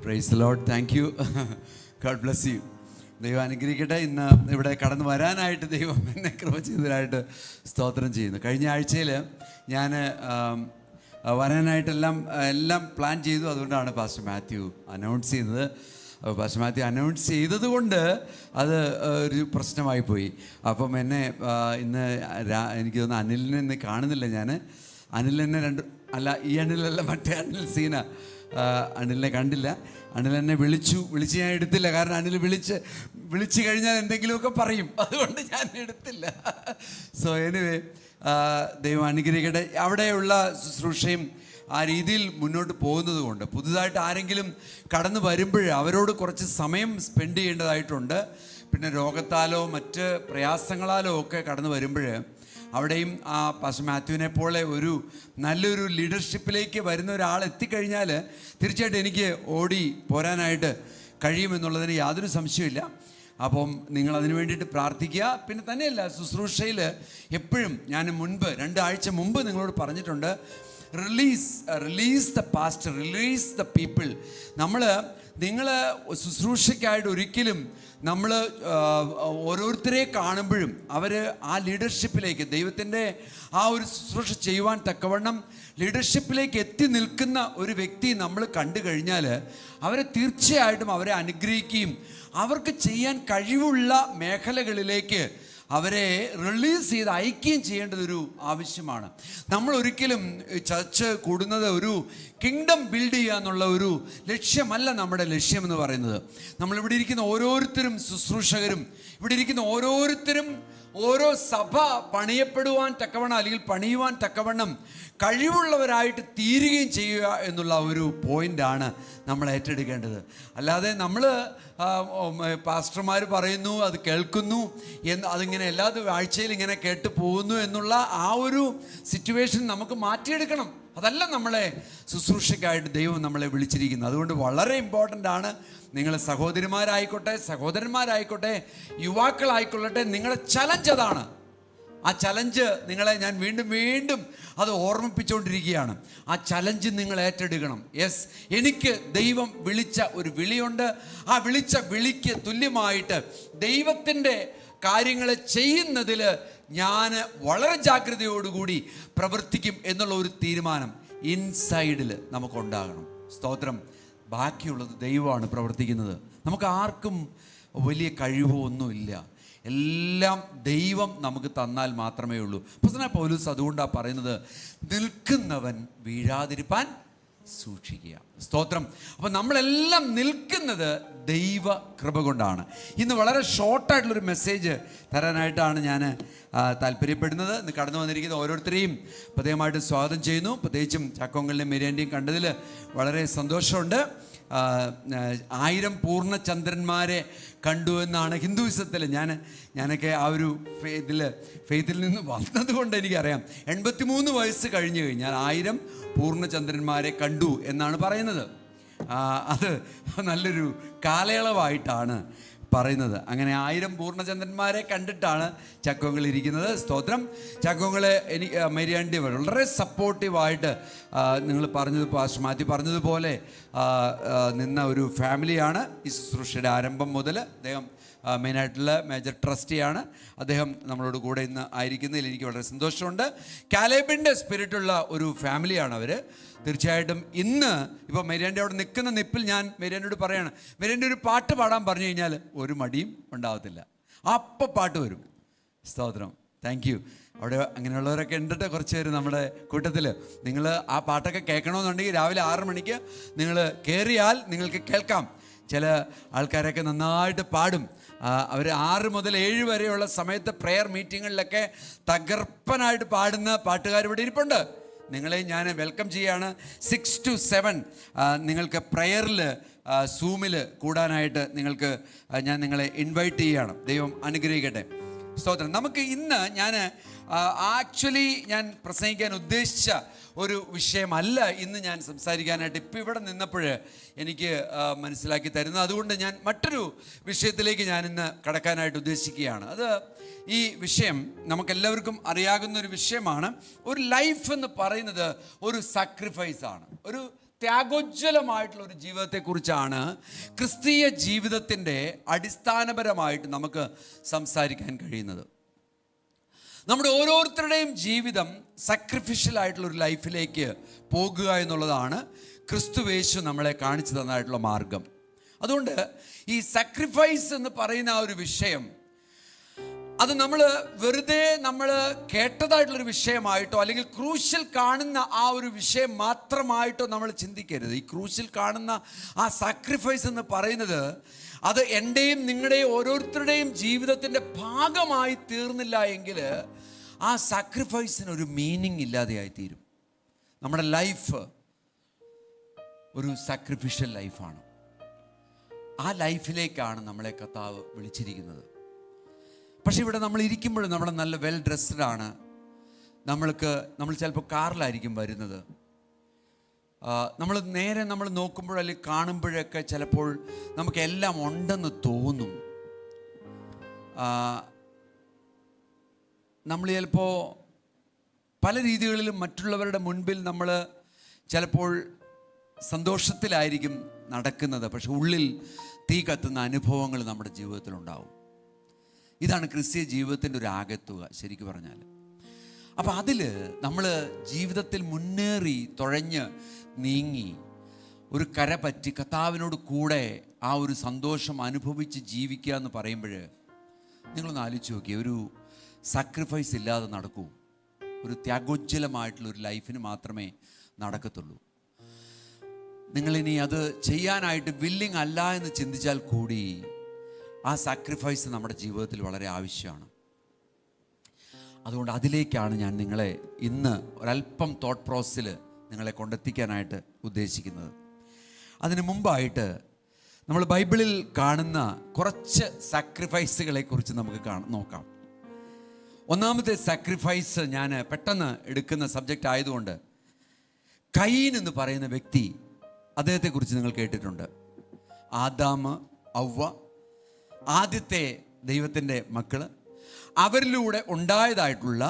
Praise the Lord. Thank you. God bless you. ദൈവം അനുഗ്രഹിക്കട്ടെ. ഇന്ന് ഇവിടെ കടന്നു വരാനായിട്ട് ദൈവം എന്നെ കൃപ ചെയ്തതിനായിട്ട് സ്തോത്രം ചെയ്യുന്നു. കഴിഞ്ഞ ആഴ്ചയിൽ ഞാൻ വരാനായിട്ടെല്ലാം പ്ലാൻ ചെയ്തു. അതുകൊണ്ടാണ് പാസ്റ്റർ മാത്യു അനൗൺസ് ചെയ്തത്. പാസ്റ്റർ മാത്യു അനൗൺസ് ചെയ്തത് കൊണ്ട് അത് ഒരു പ്രശ്നമായി പോയി. അപ്പം എന്നെ ഇന്ന് എനിക്ക് തോന്നുന്നു അനിലിനെ ഇന്ന് കാണുന്നില്ല. ഞാൻ അനിലിനെ ഈ അനിലല്ല, മറ്റേ അനിൽ സീന. അനിലിനെ കണ്ടില്ല. അനിൽ എന്നെ വിളിച്ച് ഞാൻ എടുത്തില്ല. കാരണം അനിൽ വിളിച്ച് കഴിഞ്ഞാൽ എന്തെങ്കിലുമൊക്കെ പറയും, അതുകൊണ്ട് ഞാൻ എടുത്തില്ല. സോ എനിവേ, ദൈവം അനുഗ്രഹിക്കട്ടെ. അവിടെയുള്ള ശുശ്രൂഷയും ആ രീതിയിൽ മുന്നോട്ട് പോകുന്നത് കൊണ്ട് പുതുതായിട്ട് ആരെങ്കിലും കടന്നു വരുമ്പോൾ അവരോട് കുറച്ച് സമയം സ്പെൻഡ് ചെയ്യേണ്ടതായിട്ടുണ്ട്. പിന്നെ രോഗത്താലോ മറ്റ് പ്രയാസങ്ങളാലോ ഒക്കെ കടന്നു വരുമ്പോൾ അവിടെയും ആ പാസ്റ്റർ മാത്യുവിനെ പോലെ ഒരു നല്ലൊരു ലീഡർഷിപ്പിലേക്ക് വരുന്ന ഒരാൾ എത്തിക്കഴിഞ്ഞാൽ തീർച്ചയായിട്ടും എനിക്ക് ഓടി പോരാനായിട്ട് കഴിയുമെന്നുള്ളതിന് യാതൊരു സംശയമില്ല. അപ്പം നിങ്ങളതിന് വേണ്ടിയിട്ട് പ്രാർത്ഥിക്കുക. പിന്നെ തന്നെയല്ല, ശുശ്രൂഷയിൽ എപ്പോഴും ഞാൻ 2 ആഴ്ച മുമ്പ് നിങ്ങളോട് പറഞ്ഞിട്ടുണ്ട്, release the pastor, release the people. നിങ്ങൾ ശുശ്രൂഷയ്ക്കായിട്ട് ഒരിക്കലും നമ്മൾ ഓരോരുത്തരെ കാണുമ്പോഴും അവർ ആ ലീഡർഷിപ്പിലേക്ക്, ദൈവത്തിൻ്റെ ആ ഒരു ശുശ്രൂഷ ചെയ്യുവാൻ തക്കവണ്ണം ലീഡർഷിപ്പിലേക്ക് എത്തി നിൽക്കുന്ന ഒരു വ്യക്തി നമ്മൾ കണ്ടു കഴിഞ്ഞാൽ അവരെ തീർച്ചയായിട്ടും അവരെ അനുഗ്രഹിക്കുകയും അവർക്ക് ചെയ്യാൻ കഴിവുള്ള മേഖലകളിലേക്ക് അവരെ റിലീസ് ചെയ്ത് അയക്കുകയും ചെയ്യേണ്ടതൊരു ആവശ്യമാണ്. നമ്മൾ ഒരിക്കലും ചർച്ച് കൂടുന്നത് ഒരു കിങ്ഡം ബിൽഡ് ചെയ്യുക എന്നുള്ള ഒരു ലക്ഷ്യമല്ല നമ്മുടെ ലക്ഷ്യമെന്ന് പറയുന്നത്. നമ്മളിവിടെ ഇരിക്കുന്ന ഓരോരുത്തരും ശുശ്രൂഷകരും, ഇവിടെ ഇരിക്കുന്ന ഓരോരുത്തരും ഓരോ സഭ പണിയപ്പെടുവാൻ തക്കവണ്ണം അല്ലെങ്കിൽ പണിയുവാൻ തക്കവണ്ണം കഴിവുള്ളവരായിട്ട് തീരുകയും ചെയ്യുക എന്നുള്ള ഒരു പോയിൻ്റാണ് നമ്മൾ ഏറ്റെടുക്കേണ്ടത്. അല്ലാതെ നമ്മൾ പാസ്റ്റർമാർ പറയുന്നു, അത് കേൾക്കുന്നു അതിങ്ങനെ എല്ലാ ആഴ്ചയിലും ഇങ്ങനെ കേട്ട് പോകുന്നു എന്നുള്ള ആ ഒരു സിറ്റുവേഷൻ നമുക്ക് മാറ്റിയെടുക്കണം. അതല്ല നമ്മളെ ശുശ്രൂഷയ്ക്കായിട്ട് ദൈവം നമ്മളെ വിളിച്ചിരിക്കുന്നത്. അതുകൊണ്ട് വളരെ ഇമ്പോർട്ടൻ്റ് ആണ്. നിങ്ങൾ സഹോദരന്മാരായിക്കോട്ടെ, യുവാക്കളായിക്കൊള്ളട്ടെ, നിങ്ങളുടെ ചലഞ്ച് അതാണ്. ആ ചലഞ്ച് നിങ്ങളെ ഞാൻ വീണ്ടും അത് ഓർമ്മിപ്പിച്ചുകൊണ്ടിരിക്കുകയാണ്. ആ ചലഞ്ച് നിങ്ങൾ ഏറ്റെടുക്കണം. യെസ്, എനിക്ക് ദൈവം വിളിച്ച ഒരു വിളിയുണ്ട്. ആ വിളിച്ച വിളിക്ക് തുല്യമായിട്ട് ദൈവത്തിൻ്റെ കാര്യങ്ങൾ ചെയ്യുന്നതിൽ ഞാൻ വളരെ ജാഗ്രതയോടുകൂടി പ്രവർത്തിക്കും എന്നുള്ള ഒരു തീരുമാനം ഇൻസൈഡിൽ നമുക്കുണ്ടാകണം. സ്തോത്രം. ബാക്കിയുള്ളത് ദൈവമാണ് പ്രവർത്തിക്കുന്നത്. നമുക്ക് ആർക്കും വലിയ കഴിവോ ഒന്നുമില്ല. എല്ലാം ദൈവം നമുക്ക് തന്നാൽ മാത്രമേ ഉള്ളൂ. അപ്പോസ്തലനായ പൗലോസ് അതുകൊണ്ടാണ് പറയുന്നത്, നിൽക്കുന്നവൻ വീഴാതിരിപ്പാൻ സൂക്ഷിക്കുക. സ്തോത്രം. അപ്പം നമ്മളെല്ലാം നിൽക്കുന്നത് ദൈവ കൃപ കൊണ്ടാണ്. ഇന്ന് വളരെ ഷോർട്ടായിട്ടുള്ളൊരു മെസ്സേജ് തരാനായിട്ടാണ് ഞാൻ താല്പര്യപ്പെടുന്നത്. ഇന്ന് കടന്നു വന്നിരിക്കുന്ന ഓരോരുത്തരെയും പ്രത്യേകമായിട്ട് സ്വാഗതം ചെയ്യുന്നു. പ്രത്യേകിച്ചും ചാക്കോങ്കലിനെയും മെരിയാൻ്റെയും കണ്ടതിൽ വളരെ സന്തോഷമുണ്ട്. 1000 പൂർണ്ണചന്ദ്രന്മാരെ കണ്ടു എന്നാണ് ഹിന്ദുയിസത്തിൽ. ഞാനൊക്കെ ആ ഒരു ഫെയ്ത്തിൽ നിന്ന് വന്നതുകൊണ്ട് എനിക്കറിയാം. 83 വയസ്സ് കഴിഞ്ഞു കഴിഞ്ഞാൽ 1000 പൂർണ്ണചന്ദ്രന്മാരെ കണ്ടു എന്നാണ് പറയുന്നത്. അത് നല്ലൊരു കാലയളവായിട്ടാണ് പറയുന്നത്. അങ്ങനെ 1000 പൂർണ്ണചന്ദ്രന്മാരെ കണ്ടിട്ടാണ് ചക്കോങ്കൽ ഇരിക്കുന്നത്. സ്തോത്രം. ചക്കോങ്കൽ മെരിയാണ്ടി വളരെ സപ്പോർട്ടീവായിട്ട് നിങ്ങൾ പാസ്റ്റർ മാത്യു പറഞ്ഞതുപോലെ നിന്ന ഒരു ഫാമിലിയാണ്. ഈ ശുശ്രൂഷയുടെ ആരംഭം മുതൽ അദ്ദേഹം മെയിനായിട്ടുള്ള മേജർ ട്രസ്റ്റിയാണ്. അദ്ദേഹം നമ്മളോട് കൂടെ ഇന്ന് ആയിരിക്കുന്നതിൽ എനിക്ക് വളരെ സന്തോഷമുണ്ട്. കാലേബിൻ്റെ സ്പിരിറ്റുള്ള ഒരു ഫാമിലിയാണ് അവർ. തീർച്ചയായിട്ടും ഇന്ന് ഇപ്പോൾ മെരിയാൻ്റെ അവിടെ നിൽക്കുന്ന നിപ്പിൽ ഞാൻ മെരിയാനോട് പറയാണ്, മെരിയാൻ്റെ ഒരു പാട്ട് പാടാൻ പറഞ്ഞു കഴിഞ്ഞാൽ ഒരു മടിയും ഉണ്ടാകത്തില്ല. അപ്പം പാട്ട് വരും. സ്തോത്രം. Thank you. അവിടെ അങ്ങനെയുള്ളവരൊക്കെ ഉണ്ടിട്ട് കുറച്ച് പേര് നമ്മുടെ കൂട്ടത്തിൽ. നിങ്ങൾ ആ പാട്ടൊക്കെ കേൾക്കണമെന്നുണ്ടെങ്കിൽ രാവിലെ 6 മണിക്ക് നിങ്ങൾ കയറിയാൽ നിങ്ങൾക്ക് കേൾക്കാം. ചില ആൾക്കാരൊക്കെ നന്നായിട്ട് പാടും. അവർ 6 മുതൽ 7 വരെയുള്ള സമയത്ത് പ്രെയർ മീറ്റിങ്ങുകളിലൊക്കെ തകർപ്പനായിട്ട് പാടുന്ന പാട്ടുകാർ ഇവിടെ ഇരിപ്പുണ്ട്. നിങ്ങളെ ഞാൻ വെൽക്കം ചെയ്യുകയാണ്. 6 to 7 നിങ്ങൾക്ക് പ്രെയറിൽ സൂമിൽ കൂടാനായിട്ട് ഞാൻ നിങ്ങളെ ഇൻവൈറ്റ് ചെയ്യുകയാണ്. ദൈവം അനുഗ്രഹിക്കട്ടെ. സ്തോത്രം. നമുക്ക് ഇന്ന് ഞാൻ പ്രസംഗിക്കാൻ ഉദ്ദേശിച്ച ഒരു വിഷയമല്ല ഇന്ന് ഞാൻ സംസാരിക്കാനായിട്ട് ഇപ്പം ഇവിടെ നിന്നപ്പോൾ എനിക്ക് മനസ്സിലാക്കി തരുന്നത്. അതുകൊണ്ട് ഞാൻ മറ്റൊരു വിഷയത്തിലേക്ക് ഞാനിന്ന് കടക്കാനായിട്ട് ഉദ്ദേശിക്കുകയാണ്. അത് ഈ വിഷയം നമുക്കെല്ലാവർക്കും അറിയാവുന്ന ഒരു വിഷയമാണ്. ഒരു ലൈഫ് എന്ന് പറയുന്നത് ഒരു സാക്രിഫൈസാണ്, ഒരു ത്യാഗോജ്വലമായിട്ടുള്ള ഒരു ജീവിതത്തെക്കുറിച്ചാണ് ക്രിസ്തീയ ജീവിതത്തിൻ്റെ അടിസ്ഥാനപരമായിട്ട് നമുക്ക് സംസാരിക്കാൻ കഴിയുന്നത്. നമ്മുടെ ഓരോരുത്തരുടെയും ജീവിതം സാക്രിഫിഷ്യൽ ആയിട്ടുള്ള ഒരു ലൈഫിലേക്ക് പോകുക എന്നുള്ളതാണ് ക്രിസ്തുവേശു നമ്മളെ കാണിച്ചു തന്നതായിട്ടുള്ള മാർഗം. അതുകൊണ്ട് ഈ സാക്രിഫൈസ് എന്ന് പറയുന്ന ആ ഒരു വിഷയം, അത് നമ്മൾ വെറുതെ നമ്മൾ കേട്ടതായിട്ടുള്ളൊരു വിഷയമായിട്ടോ അല്ലെങ്കിൽ ക്രൂശിൽ കാണുന്ന ആ ഒരു വിഷയം മാത്രമായിട്ടോ നമ്മൾ ചിന്തിക്കരുത്. ഈ ക്രൂശിൽ കാണുന്ന ആ സാക്രിഫൈസ് എന്ന് പറയുന്നത് അത് എൻ്റെയും നിങ്ങളുടെയും ഓരോരുത്തരുടെയും ജീവിതത്തിൻ്റെ ഭാഗമായി തീർന്നില്ല എങ്കിൽ ആ സാക്രിഫൈസിന് ഒരു മീനിങ് ഇല്ലാതെയായി തീരും. നമ്മുടെ ലൈഫ് ഒരു സാക്രിഫിഷ്യൽ ലൈഫാണ്. ആ ലൈഫിലേക്കാണ് നമ്മളെ കർത്താവ് വിളിച്ചിരിക്കുന്നത്. പക്ഷെ ഇവിടെ നമ്മൾ ഇരിക്കുമ്പോഴും നമ്മൾ നല്ല വെൽ ഡ്രസ്ഡ് ആണ്. നമ്മൾ ചിലപ്പോൾ കാറിലായിരിക്കും വരുന്നത്. നമ്മൾ നോക്കുമ്പോൾ അല്ലെങ്കിൽ കാണുമ്പോഴൊക്കെ ചിലപ്പോൾ നമുക്ക് എല്ലാം ഉണ്ടെന്ന് തോന്നും. നമ്മൾ ചിലപ്പോൾ പല രീതികളിലും മറ്റുള്ളവരുടെ മുൻപിൽ നമ്മൾ ചിലപ്പോൾ സന്തോഷത്തിലായിരിക്കും നടക്കുന്നത്. പക്ഷെ ഉള്ളിൽ തീ കത്തുന്ന അനുഭവങ്ങൾ നമ്മുടെ ജീവിതത്തിലുണ്ടാവും. ഇതാണ് ക്രിസ്തീയ ജീവിതത്തിൻ്റെ ഒരു ആകത്തുക ശരിക്കും പറഞ്ഞാൽ. അപ്പം അതിൽ നമ്മൾ ജീവിതത്തിൽ മുന്നേറി തുഴഞ്ഞ് നീങ്ങി ഒരു കര പറ്റി കർത്താവിനോട് കൂടെ ആ ഒരു സന്തോഷം അനുഭവിച്ച് ജീവിക്കുക എന്ന് പറയുമ്പോൾ നിങ്ങളൊന്ന് ആലോചിച്ച് നോക്കിയേ, ഒരു സാക്രിഫൈസ് ഇല്ലാതെ നടക്കൂ. ഒരു ത്യാഗോജ്വലമായിട്ടുള്ളൊരു ലൈഫിന് മാത്രമേ നടക്കത്തുള്ളൂ. നിങ്ങളിനി അത് ചെയ്യാനായിട്ട് വില്ലിങ് അല്ല എന്ന് ചിന്തിച്ചാൽ കൂടി ആ സാക്രിഫൈസ് നമ്മുടെ ജീവിതത്തിൽ വളരെ ആവശ്യമാണ്. അതുകൊണ്ട് അതിലേക്കാണ് ഞാൻ നിങ്ങളെ ഇന്ന് ഒരല്പം തോട്ട് പ്രോസസ്സിൽ നിങ്ങളെ കൊണ്ടെത്തിക്കാനായിട്ട് ഉദ്ദേശിക്കുന്നത്. അതിന് മുമ്പായിട്ട് നമ്മൾ ബൈബിളിൽ കാണുന്ന കുറച്ച് സാക്രിഫൈസുകളെ കുറിച്ച് നമുക്ക് നോക്കാം. ഒന്നാമത്തെ സാക്രിഫൈസ് ഞാൻ പെട്ടെന്ന് എടുക്കുന്ന സബ്ജക്റ്റ് ആയതുകൊണ്ട്, കയീൻ എന്ന് പറയുന്ന വ്യക്തി, അദ്ദേഹത്തെക്കുറിച്ച് നിങ്ങൾ കേട്ടിട്ടുണ്ട്. ആദാം ഔവ്വ, ആദ്യത്തെ ദൈവത്തിൻ്റെ മക്കള്, അവരിലൂടെ ഉണ്ടായതായിട്ടുള്ള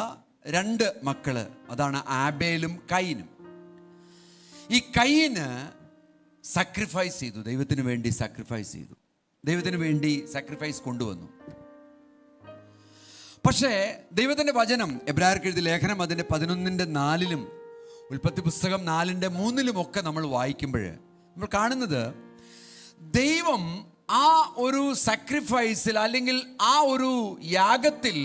2 മക്കള്, അതാണ് ആബേലും കയീനും. ഈ കയീന് സാക്രിഫൈസ് ചെയ്തു, ദൈവത്തിന് വേണ്ടി സാക്രിഫൈസ് ചെയ്തു, ദൈവത്തിന് വേണ്ടി സാക്രിഫൈസ് കൊണ്ടുവന്നു. പക്ഷേ ദൈവത്തിൻ്റെ വചനം, എബ്രായർക്ക് എഴുതിയ ലേഖനം അതിൻ്റെ 11:4 ഉൽപ്പത്തി പുസ്തകം 4:3 നമ്മൾ വായിക്കുമ്പോൾ നമ്മൾ കാണുന്നത്, ദൈവം ആ ഒരു സാക്രിഫൈസിൽ അല്ലെങ്കിൽ ആ ഒരു യാഗത്തിൽ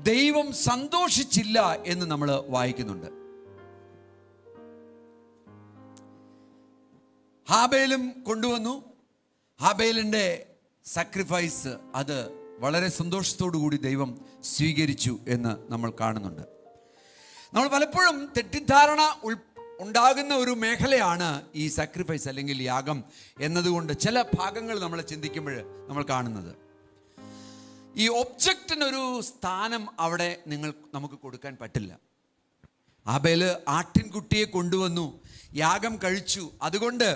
ദൈവം സന്തോഷിച്ചില്ല എന്ന് നമ്മൾ വായിക്കുന്നുണ്ട്. ഹാബേലും കൊണ്ടുവന്നു. ഹാബേലിൻ്റെ സാക്രിഫൈസ് അത് വളരെ സന്തോഷത്തോടു കൂടി ദൈവം സ്വീകരിച്ചു എന്ന് നമ്മൾ കാണുന്നുണ്ട്. നമ്മൾ പലപ്പോഴും തെറ്റിദ്ധാരണ ഉണ്ടാകുന്ന ഒരു മേഖലയാണ് ഈ സാക്രിഫൈസ് അല്ലെങ്കിൽ യാഗം എന്നതുകൊണ്ട് ചില ഭാഗങ്ങൾ നമ്മൾ ചിന്തിക്കുമ്പോൾ നമ്മൾ കാണുന്നത്. ഈ ഒബ്ജക്റ്റിനൊരു സ്ഥാനം അവിടെ നമുക്ക് കൊടുക്കാൻ പറ്റില്ല. ആബേല് ആട്ടിൻകുട്ടിയെ കൊണ്ടുവന്നു, യാഗം കഴിച്ചു, അതുകൊണ്ട്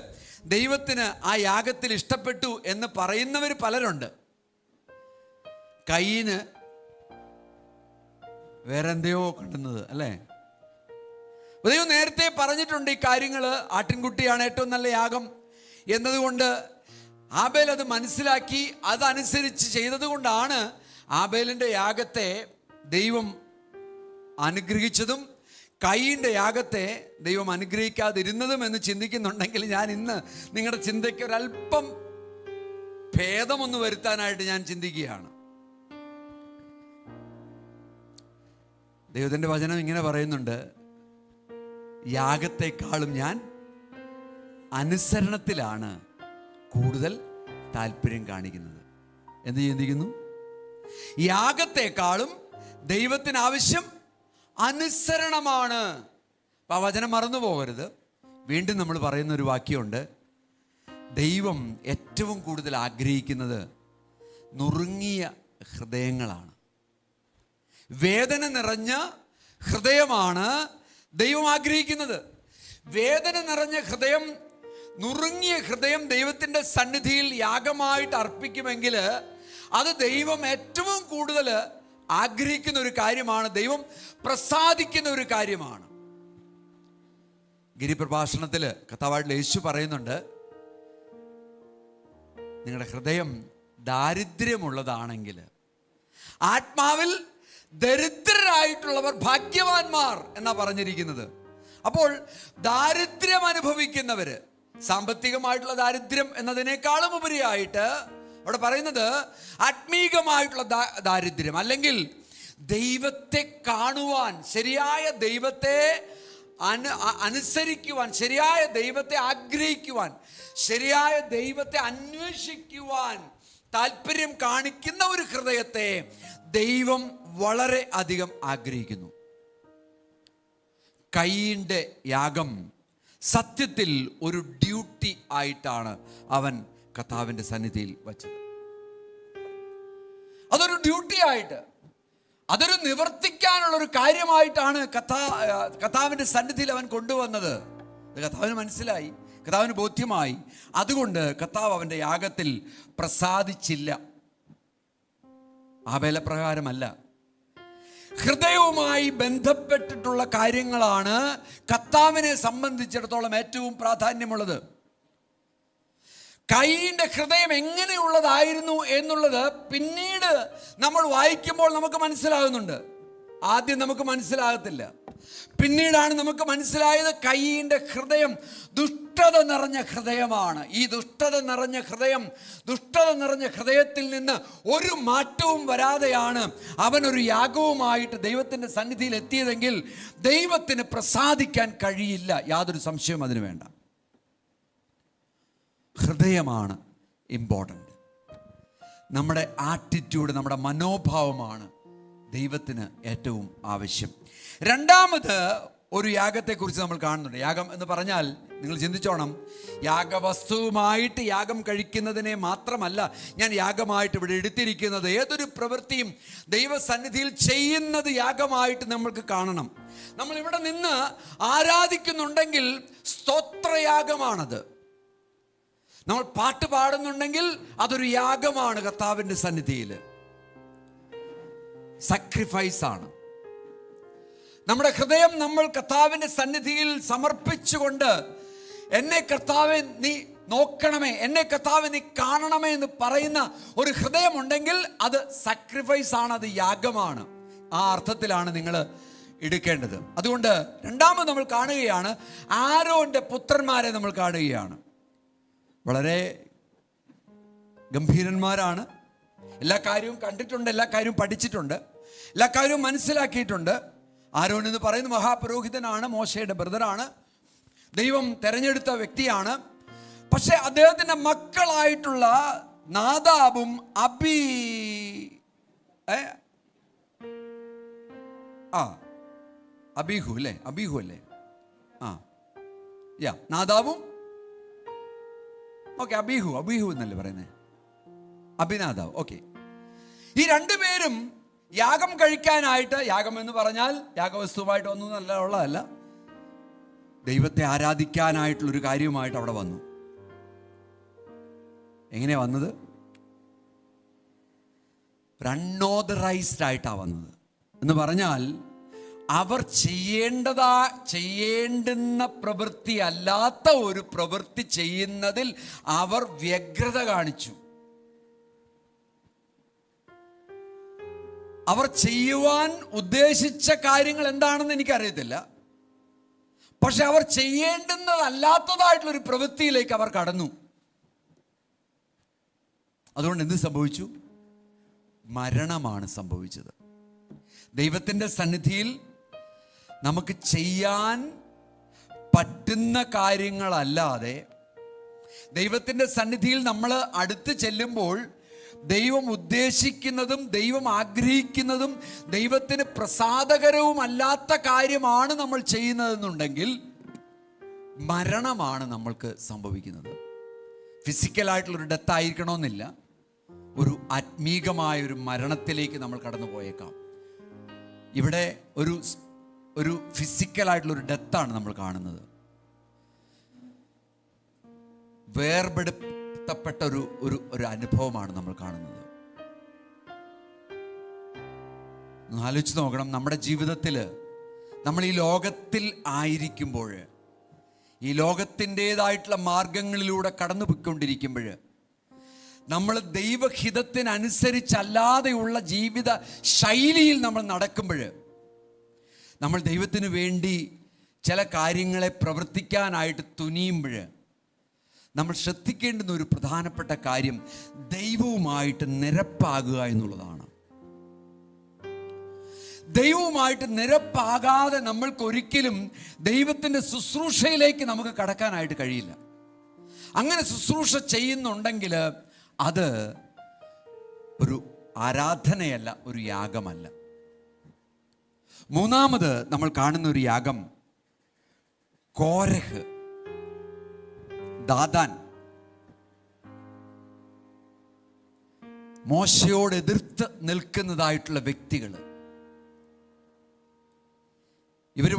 ദൈവത്തിന് ആ യാഗത്തിൽ ഇഷ്ടപ്പെട്ടു എന്ന് പറയുന്നവർ പലരുണ്ട്. കയീന് വേറെ എന്തെയോ കണ്ടുന്നത് അല്ലേ? ദൈവം നേരത്തെ പറഞ്ഞിട്ടുണ്ട് ഈ കാര്യങ്ങൾ, ആട്ടിൻകുട്ടിയാണ് ഏറ്റവും നല്ല യാഗം എന്നതുകൊണ്ട് ആബേൽ അത് മനസ്സിലാക്കി അതനുസരിച്ച് ചെയ്തത് കൊണ്ടാണ് ആബേലിൻ്റെ യാഗത്തെ ദൈവം അനുഗ്രഹിച്ചതും കയീൻ്റെ യാഗത്തെ ദൈവം അനുഗ്രഹിക്കാതിരുന്നതും എന്ന് ചിന്തിക്കുന്നുണ്ടെങ്കിൽ ഞാൻ ഇന്ന് നിങ്ങളുടെ ചിന്തയ്ക്ക് ഒരല്പം ഭേദമൊന്ന് വരുത്താനായിട്ട് ഞാൻ ചിന്തിക്കുകയാണ്. ദൈവത്തിൻ്റെ വചനം ഇങ്ങനെ പറയുന്നുണ്ട്, യാഗത്തെക്കാളും ഞാൻ അനുസരണത്തിലാണ് കൂടുതൽ താല്പര്യം കാണിക്കുന്നത്. എന്ത് ചിന്തിക്കുന്നു? യാഗത്തെക്കാളും ദൈവത്തിന് ആവശ്യം അനുസരണമാണ്. അപ്പം ആ വചനം മറന്നു പോകരുത്. വീണ്ടും നമ്മൾ പറയുന്ന ഒരു വാക്യമുണ്ട്, ദൈവം ഏറ്റവും കൂടുതൽ ആഗ്രഹിക്കുന്നത് നുറുങ്ങിയ ഹൃദയങ്ങളാണ്. വേദന നിറഞ്ഞ ഹൃദയമാണ് ദൈവം ആഗ്രഹിക്കുന്നത്. വേദന നിറഞ്ഞ ഹൃദയം, നുറുങ്ങിയ ഹൃദയം ദൈവത്തിൻ്റെ സന്നിധിയിൽ യാഗമായിട്ട് അർപ്പിക്കുമെങ്കിൽ അത് ദൈവം ഏറ്റവും കൂടുതൽ ആഗ്രഹിക്കുന്ന ഒരു കാര്യമാണ്, ദൈവം പ്രസാദിക്കുന്ന ഒരു കാര്യമാണ്. ഗിരിപ്രഭാഷണത്തിൽ കർത്താവായിട്ടുള്ള യേശു പറയുന്നുണ്ട്, നിങ്ങളുടെ ഹൃദയം ദാരിദ്ര്യമുള്ളതാണെങ്കിൽ, ആത്മാവിൽ ദരിദ്രരായിട്ടുള്ളവർ ഭാഗ്യവാന്മാർ എന്നാ പറഞ്ഞിരിക്കുന്നത്. അപ്പോൾ ദാരിദ്ര്യം അനുഭവിക്കുന്നവര്, സാമ്പത്തികമായിട്ടുള്ള ദാരിദ്ര്യം എന്നതിനേക്കാളും ഉപരിയായിട്ട് അവിടെ പറയുന്നത് ആത്മീകമായിട്ടുള്ള ദാരിദ്ര്യം, അല്ലെങ്കിൽ ദൈവത്തെ കാണുവാൻ, ശരിയായ ദൈവത്തെ അനുസരിക്കുവാൻ, ശരിയായ ദൈവത്തെ ആഗ്രഹിക്കുവാൻ, ശരിയായ ദൈവത്തെ അന്വേഷിക്കുവാൻ താല്പര്യം കാണിക്കുന്ന ഒരു ഹൃദയത്തെ ദൈവം വളരെ അധികം ആഗ്രഹിക്കുന്നു. കയീന്റെ യാഗം സത്യത്തിൽ ഒരു ഡ്യൂട്ടി ആയിട്ടാണ് അവൻ കർത്താവിൻ്റെ സന്നിധിയിൽ വച്ചത്. അതൊരു ഡ്യൂട്ടി ആയിട്ട്, അതൊരു നിവർത്തിക്കാനുള്ള ഒരു കാര്യമായിട്ടാണ് കർത്താവിൻ്റെ സന്നിധിയിൽ അവൻ കൊണ്ടുവന്നത്. കർത്താവിന് മനസ്സിലായി, കർത്താവിന് ബോധ്യമായി. അതുകൊണ്ട് കർത്താവ് അവൻ്റെ യാഗത്തിൽ പ്രസാദിച്ചില്ല. ആബേല പ്രകാരമല്ല. ഹൃദയവുമായി ബന്ധപ്പെട്ടിട്ടുള്ള കാര്യങ്ങളാണ് കർത്താവിനെ സംബന്ധിച്ചിടത്തോളം ഏറ്റവും പ്രാധാന്യമുള്ളത്. കയീന്റെ ഹൃദയം എങ്ങനെയുള്ളതായിരുന്നു എന്നുള്ളത് പിന്നീട് നമ്മൾ വായിക്കുമ്പോൾ നമുക്ക് മനസ്സിലാകുന്നുണ്ട്. ആദ്യം നമുക്ക് മനസ്സിലാകത്തില്ല. പിന്നീടാണ് നമുക്ക് മനസ്സിലായത് കയീന്റെ ഹൃദയം ദുഷ്ടത നിറഞ്ഞ ഹൃദയമാണ്. ഈ ദുഷ്ടത നിറഞ്ഞ ഹൃദയത്തിൽ നിന്ന് ഒരു മാറ്റവും വരാതെയാണ് അവനൊരു യാഗവുമായിട്ട് ദൈവത്തിൻ്റെ സന്നിധിയിൽ എത്തിയതെങ്കിൽ ദൈവത്തിന് പ്രസാദിക്കാൻ കഴിയില്ല. യാതൊരു സംശയവും അതിന് വേണ്ട. ഹൃദയമാണ് ഇമ്പോർട്ടൻ്റ്. നമ്മുടെ ആറ്റിറ്റ്യൂഡ്, നമ്മുടെ മനോഭാവമാണ് ദൈവത്തിന് ഏറ്റവും ആവശ്യം. രണ്ടാമത് ഒരു യാഗത്തെക്കുറിച്ച് നമ്മൾ കാണുന്നുണ്ട്. യാഗം എന്ന് പറഞ്ഞാൽ നിങ്ങൾ ചിന്തിച്ചോണം, യാഗവസ്തുവുമായിട്ട് യാഗം കഴിക്കുന്നതിനെ മാത്രമല്ല ഞാൻ യാഗമായിട്ട് ഇവിടെ എടുത്തിരിക്കുന്നത്. ഏതൊരു പ്രവൃത്തിയും ദൈവസന്നിധിയിൽ ചെയ്യുന്നത് യാഗമായിട്ട് നമ്മൾക്ക് കാണണം. നമ്മൾ ഇവിടെ നിന്ന് ആരാധിക്കുന്നുണ്ടെങ്കിൽ സ്തോത്രയാഗമാണത്. നമ്മൾ പാട്ട് പാടുന്നുണ്ടെങ്കിൽ അതൊരു യാഗമാണ് കർത്താവിൻ്റെ സന്നിധിയിൽ, സാക്രിഫൈസാണ്. നമ്മുടെ ഹൃദയം നമ്മൾ കർത്താവിൻ്റെ സന്നിധിയിൽ സമർപ്പിച്ചുകൊണ്ട്, എന്നെ കർത്താവെ നീ നോക്കണമേ, എന്നെ കർത്താവെ നീ കാണണമേ എന്ന് പറയുന്ന ഒരു ഹൃദയമുണ്ടെങ്കിൽ അത് സാക്രിഫൈസ് ആണ്, അത് യാഗമാണ്. ആ അർത്ഥത്തിലാണ് നിങ്ങൾ എടുക്കേണ്ടത്. അതുകൊണ്ട് രണ്ടാമത് നമ്മൾ കാണുകയാണ്, ആരോന്റെ പുത്രന്മാരെ നമ്മൾ കാണുകയാണ്. വളരെ ഗംഭീരന്മാരാണ്. എല്ലാ കാര്യവും കണ്ടിട്ടുണ്ട്, എല്ലാ കാര്യവും പഠിച്ചിട്ടുണ്ട്, എല്ലാ കാര്യവും മനസ്സിലാക്കിയിട്ടുണ്ട്. ആരോൻ എന്ന് പറയുന്ന മഹാപുരോഹിതനാണ്, മോശയുടെ ബ്രദറാണ്, ദൈവം തെരഞ്ഞെടുത്ത വ്യക്തിയാണ്. പക്ഷെ അദ്ദേഹത്തിൻ്റെ മക്കളായിട്ടുള്ള നാദാബും അബീഹു അല്ലേ, അബീഹു അല്ലേ, നാദാബും ഓക്കെ, അബീഹു എന്നല്ലേ പറയുന്നത്, അഭിനാദാവ്. ഓക്കെ, ഈ രണ്ടുപേരും യാഗം കഴിക്കാനായിട്ട്, യാഗം എന്ന് പറഞ്ഞാൽ യാഗവസ്തുവായിട്ട് ഒന്നും നല്ല ഉള്ളതല്ല, ദൈവത്തെ ആരാധിക്കാനായിട്ടുള്ളൊരു കാര്യമായിട്ട് അവിടെ വന്നു. എങ്ങനെയാ വന്നത്? അൺഓതറൈസ്ഡ് ആയിട്ടാണ് വന്നത്. എന്ന് പറഞ്ഞാൽ അവർ ചെയ്യേണ്ടുന്ന പ്രവൃത്തി അല്ലാത്ത ഒരു പ്രവൃത്തി ചെയ്യുന്നതിൽ അവർ വ്യഗ്രത കാണിച്ചു. അവർ ചെയ്യുവാൻ ഉദ്ദേശിച്ച കാര്യങ്ങൾ എന്താണെന്ന് എനിക്കറിയത്തില്ല, പക്ഷെ അവർ ചെയ്യേണ്ടുന്നതല്ലാത്തതായിട്ടുള്ളൊരു പ്രവൃത്തിയിലേക്ക് അവർ കടന്നു. അതുകൊണ്ട് എന്ത് സംഭവിച്ചു? മരണമാണ് സംഭവിച്ചത്. ദൈവത്തിൻ്റെ സന്നിധിയിൽ നമുക്ക് ചെയ്യാൻ പറ്റുന്ന കാര്യങ്ങളല്ലാതെ, ദൈവത്തിൻ്റെ സന്നിധിയിൽ നമ്മൾ അടുത്ത് ചെല്ലുമ്പോൾ ദൈവം ഉദ്ദേശിക്കുന്നതും ദൈവം ആഗ്രഹിക്കുന്നതും ദൈവത്തിന് പ്രസാദകരവും അല്ലാത്ത കാര്യമാണ് നമ്മൾ ചെയ്യുന്നതെന്നുണ്ടെങ്കിൽ മരണമാണ് നമ്മൾക്ക് സംഭവിക്കുന്നത്. ഫിസിക്കലായിട്ടുള്ളൊരു ഡെത്ത് ആയിരിക്കണമെന്നില്ല, ഒരു ആത്മീകമായൊരു മരണത്തിലേക്ക് നമ്മൾ കടന്നു പോയേക്കാം. ഇവിടെ ഒരു ഫിസിക്കലായിട്ടുള്ളൊരു ഡെത്താണ് നമ്മൾ കാണുന്നത്. വേർപെടുത്തപ്പെട്ട ഒരു അനുഭവമാണ് നമ്മൾ കാണുന്നത്. ആലോചിച്ച് നോക്കണം, നമ്മുടെ ജീവിതത്തിൽ നമ്മൾ ഈ ലോകത്തിൽ ആയിരിക്കുമ്പോൾ ഈ ലോകത്തിൻ്റെതായിട്ടുള്ള മാർഗങ്ങളിലൂടെ കടന്നു പോയിക്കൊണ്ടിരിക്കുമ്പോൾ, നമ്മൾ ദൈവഹിതത്തിനനുസരിച്ചല്ലാതെയുള്ള ജീവിത ശൈലിയിൽ നമ്മൾ നടക്കുമ്പോൾ, നമ്മൾ ദൈവത്തിന് വേണ്ടി ചില കാര്യങ്ങളെ പ്രവർത്തിക്കാനായിട്ട് തുനിയുമ്പോൾ, നമ്മൾ ശ്രദ്ധിക്കേണ്ടുന്ന ഒരു പ്രധാനപ്പെട്ട കാര്യം ദൈവവുമായിട്ട് നിരപ്പാകുക എന്നുള്ളതാണ്. ദൈവവുമായിട്ട് നിരപ്പാകാതെ നമ്മൾക്കൊരിക്കലും ദൈവത്തിൻ്റെ ശുശ്രൂഷയിലേക്ക് നമുക്ക് കടക്കാനായിട്ട് കഴിയില്ല. അങ്ങനെ ശുശ്രൂഷ ചെയ്യുന്നുണ്ടെങ്കിൽ അത് ഒരു ആരാധനയല്ല, ഒരു യാഗമല്ല. മൂന്നാമത് നമ്മൾ കാണുന്ന ഒരു യാഗം കോരഹ്, ദാഥാൻ, മോശയോട് എതിർത്ത് നിൽക്കുന്നതായിട്ടുള്ള വ്യക്തികൾ. ഇവർ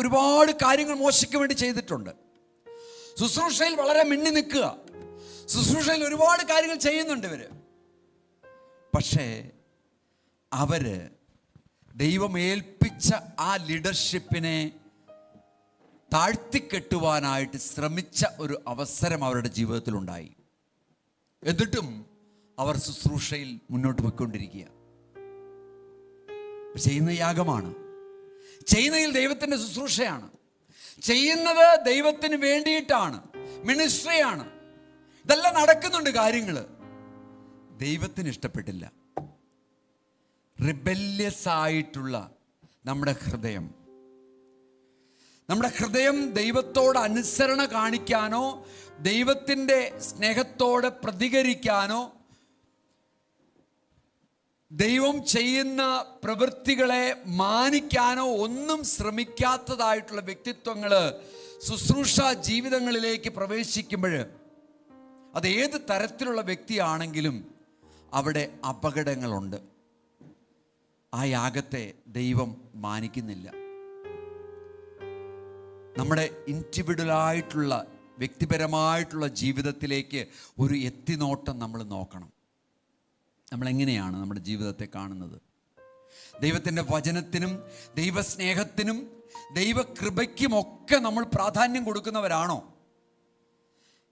ഒരുപാട് കാര്യങ്ങൾ മോശയ്ക്ക് വേണ്ടി ചെയ്തിട്ടുണ്ട്. ശുശ്രൂഷയിൽ വളരെ മിന്നി നിൽക്കുക, ശുശ്രൂഷയിൽ ഒരുപാട് കാര്യങ്ങൾ ചെയ്യുന്നുണ്ട് ഇവർ. പക്ഷേ അവര് ദൈവം ഏൽപ്പിച്ച ആ ലീഡർഷിപ്പിനെ താഴ്ത്തിക്കെട്ടുവാനായിട്ട് ശ്രമിച്ച ഒരു അവസരം അവരുടെ ജീവിതത്തിലുണ്ടായി. എന്നിട്ടും അവർ ശുശ്രൂഷയിൽ മുന്നോട്ട് പോയിക്കൊണ്ടിരിക്കുക. ചെയ്യുന്ന യാഗമാണ്, ചെയ്യുന്നതിൽ ദൈവത്തിൻ്റെ ശുശ്രൂഷയാണ്, ചെയ്യുന്നത് ദൈവത്തിന് വേണ്ടിയിട്ടാണ്, മിനിസ്ട്രിയാണ്. ഇതെല്ലാം നടക്കുന്നുണ്ട് കാര്യങ്ങൾ. ദൈവത്തിന് ഇഷ്ടപ്പെട്ടില്ല. റിബല്യസ് ആയിട്ടുള്ള നമ്മുടെ ഹൃദയം ദൈവത്തോട് അനുസരണ കാണിക്കാനോ ദൈവത്തിൻ്റെ സ്നേഹത്തോട് പ്രതികരിക്കാനോ ദൈവം ചെയ്യുന്ന പ്രവൃത്തികളെ മാനിക്കാനോ ഒന്നും ശ്രമിക്കാത്തതായിട്ടുള്ള വ്യക്തിത്വങ്ങൾ ശുശ്രൂഷ ജീവിതങ്ങളിലേക്ക് പ്രവേശിക്കുമ്പോൾ, അത് ഏത് തരത്തിലുള്ള വ്യക്തിയാണെങ്കിലും അവിടെ അപകടങ്ങളുണ്ട്. ആ യാഗത്തെ ദൈവം മാനിക്കുന്നില്ല. നമ്മുടെ ഇൻഡിവിജ്വലായിട്ടുള്ള വ്യക്തിപരമായിട്ടുള്ള ജീവിതത്തിലേക്ക് ഒരു എത്തിനോട്ടം നമ്മൾ നോക്കണം. നമ്മളെങ്ങനെയാണ് നമ്മുടെ ജീവിതത്തെ കാണുന്നത്? ദൈവത്തിൻ്റെ വചനത്തിനും ദൈവസ്നേഹത്തിനും ദൈവകൃപയ്ക്കുമൊക്കെ നമ്മൾ പ്രാധാന്യം കൊടുക്കുന്നവരാണോ?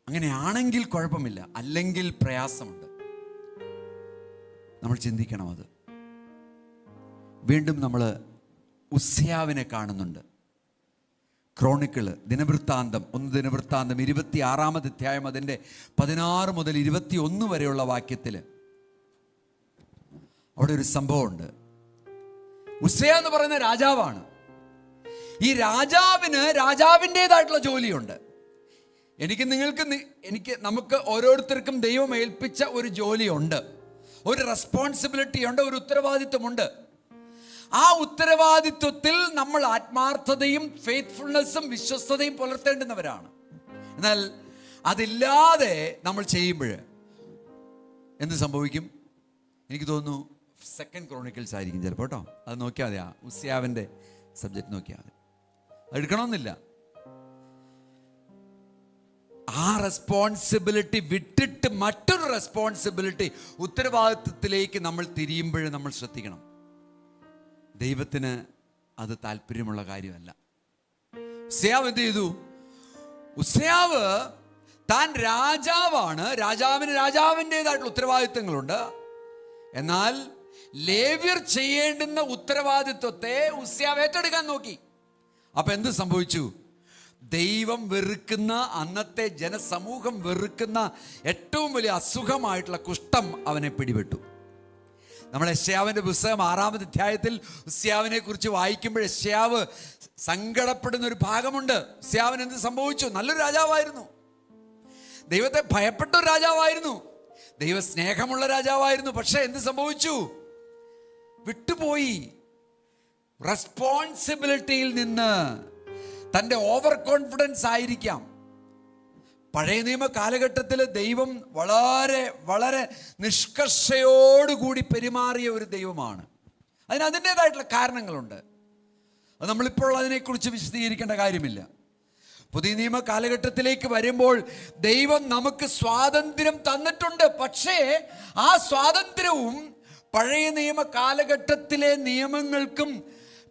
അങ്ങനെയാണെങ്കിൽ കുഴപ്പമില്ല, അല്ലെങ്കിൽ പ്രയാസമുണ്ട്. നമ്മൾ ചിന്തിക്കണം അത്. വീണ്ടും നമ്മൾ ഉസ്യാവിനെ കാണുന്നുണ്ട്. ക്രോണിക്കിള്, ദിനവൃത്താന്തം, 1 ദിനവൃത്താന്തം 26-ാമത് അധ്യായം അതിൻ്റെ 16 മുതൽ 21 വരെയുള്ള വാക്യത്തിൽ അവിടെ ഒരു സംഭവമുണ്ട്. ഉസ്സയ എന്ന് പറയുന്ന രാജാവാണ്. ഈ രാജാവിന് രാജാവിൻ്റെതായിട്ടുള്ള ജോലിയുണ്ട്. നമുക്ക് ഓരോരുത്തർക്കും ദൈവം ഏൽപ്പിച്ച ഒരു ജോലിയുണ്ട്, ഒരു റെസ്പോൺസിബിലിറ്റി ഉണ്ട്, ഒരു ഉത്തരവാദിത്വമുണ്ട്. ആ ഉത്തരവാദിത്വത്തിൽ നമ്മൾ ആത്മാർത്ഥതയും ഫെയ്ത്ത്ഫുൾനെസ്സും വിശ്വസ്തതയും പുലർത്തേണ്ടുന്നവരാണ്. എന്നാൽ അതില്ലാതെ നമ്മൾ ചെയ്യുമ്പോൾ എന്ത് സംഭവിക്കും? എനിക്ക് തോന്നുന്നു 2 ക്രോണിക്കിൾസ് ആയിരിക്കും ചിലപ്പോൾ കേട്ടോ. അത് നോക്കിയാൽ മതി, ആ ഉസ്യാവിൻ്റെ സബ്ജക്റ്റ് നോക്കിയാൽ മതി. എടുക്കണമെന്നില്ല. ആ റെസ്പോൺസിബിലിറ്റി വിട്ടിട്ട് മറ്റൊരു റെസ്പോൺസിബിലിറ്റി, ഉത്തരവാദിത്വത്തിലേക്ക് നമ്മൾ തിരിയുമ്പോൾ നമ്മൾ ശ്രദ്ധിക്കണം. ദൈവത്തിന് അത് താല്പര്യമുള്ള കാര്യമല്ല. ഉസ്സയാവ് എന്ത് ചെയ്തു? ഉസ്സയാവ് താൻ രാജാവാണ്, രാജാവിന് രാജാവിൻ്റെതായിട്ടുള്ള ഉത്തരവാദിത്വങ്ങളുണ്ട്. എന്നാൽ ലേവ്യർ ചെയ്യേണ്ടുന്ന ഉത്തരവാദിത്വത്തെ ഉസ്സയാവ് ഏറ്റെടുക്കാൻ നോക്കി. അപ്പൊ എന്ത് സംഭവിച്ചു? ദൈവം വെറുക്കുന്ന, അന്നത്തെ ജനസമൂഹം വെറുക്കുന്ന ഏറ്റവും വലിയ അസുഖമായിട്ടുള്ള കുഷ്ഠം അവനെ പിടിപെട്ടു. നമ്മൾ യെശയ്യാവിൻ്റെ പുസ്തകം 6-ാമത് അധ്യായത്തിൽ ഉസ്സയാവിനെ കുറിച്ച് വായിക്കുമ്പോൾ യെശയ്യാവ് സങ്കടപ്പെടുന്ന ഒരു ഭാഗമുണ്ട്. ഉസ്സയാവിന് എന്ത് സംഭവിച്ചു? നല്ലൊരു രാജാവായിരുന്നു, ദൈവത്തെ ഭയപ്പെട്ട ഒരു രാജാവായിരുന്നു, ദൈവസ്നേഹമുള്ള രാജാവായിരുന്നു. പക്ഷെ എന്ത് സംഭവിച്ചു? വിട്ടുപോയി. റെസ്പോൺസിബിലിറ്റിയിൽ നിന്ന് തൻ്റെ ഓവർ കോൺഫിഡൻസ് ആയിരിക്കാം. പഴയ നിയമ കാലഘട്ടത്തിൽ ദൈവം വളരെ വളരെ നിഷ്കർഷയോടുകൂടി പെരുമാറിയ ഒരു ദൈവമാണ്. അതിൻ്റെതായിട്ടുള്ള കാരണങ്ങളുണ്ട്. അത് നമ്മളിപ്പോൾ അതിനെക്കുറിച്ച് വിശദീകരിക്കേണ്ട കാര്യമില്ല. പുതിയ നിയമ കാലഘട്ടത്തിലേക്ക് വരുമ്പോൾ ദൈവം നമുക്ക് സ്വാതന്ത്ര്യം തന്നിട്ടുണ്ട്. പക്ഷേ ആ സ്വാതന്ത്ര്യവും പഴയ നിയമ കാലഘട്ടത്തിലെ നിയമങ്ങൾക്കും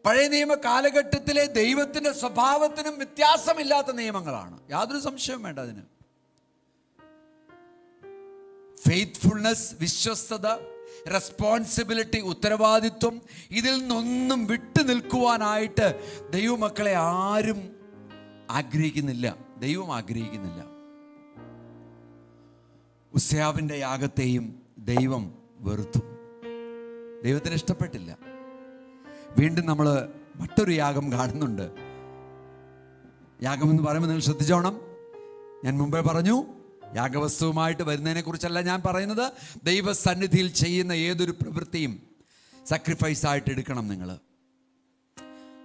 പഴയ നിയമ കാലഘട്ടത്തിലെ ദൈവത്തിൻ്റെ സ്വഭാവത്തിനും വ്യത്യാസമില്ലാത്ത നിയമങ്ങളാണ്, യാതൊരു സംശയവും വേണ്ട അതിന്. ഫെയ്ത്ത്ഫുൾനെസ്, വിശ്വസ്തത, റെസ്പോൺസിബിലിറ്റി, ഉത്തരവാദിത്വം, ഇതിൽ നിന്നൊന്നും വിട്ടു നിൽക്കുവാനായിട്ട് ദൈവമക്കളെ ആരും ആഗ്രഹിക്കുന്നില്ല, ദൈവം ആഗ്രഹിക്കുന്നില്ല. ഉസ്സയാവിൻ്റെ യാഗത്തെയും ദൈവം വെറുത്തു, ദൈവത്തിന് ഇഷ്ടപ്പെട്ടില്ല. വീണ്ടും നമ്മൾ മറ്റൊരു യാഗം കാണുന്നുണ്ട്. യാഗം എന്ന് പറയുമ്പോൾ നിങ്ങൾ ശ്രദ്ധിച്ചോണം, ഞാൻ മുമ്പേ പറഞ്ഞു, യാഗവസ്തുവുമായിട്ട് വരുന്നതിനെ കുറിച്ചല്ല ഞാൻ പറയുന്നത്. ദൈവസന്നിധിയിൽ ചെയ്യുന്ന ഏതൊരു പ്രവൃത്തിയും സാക്രിഫൈസ് ആയിട്ട് എടുക്കണം നിങ്ങൾ.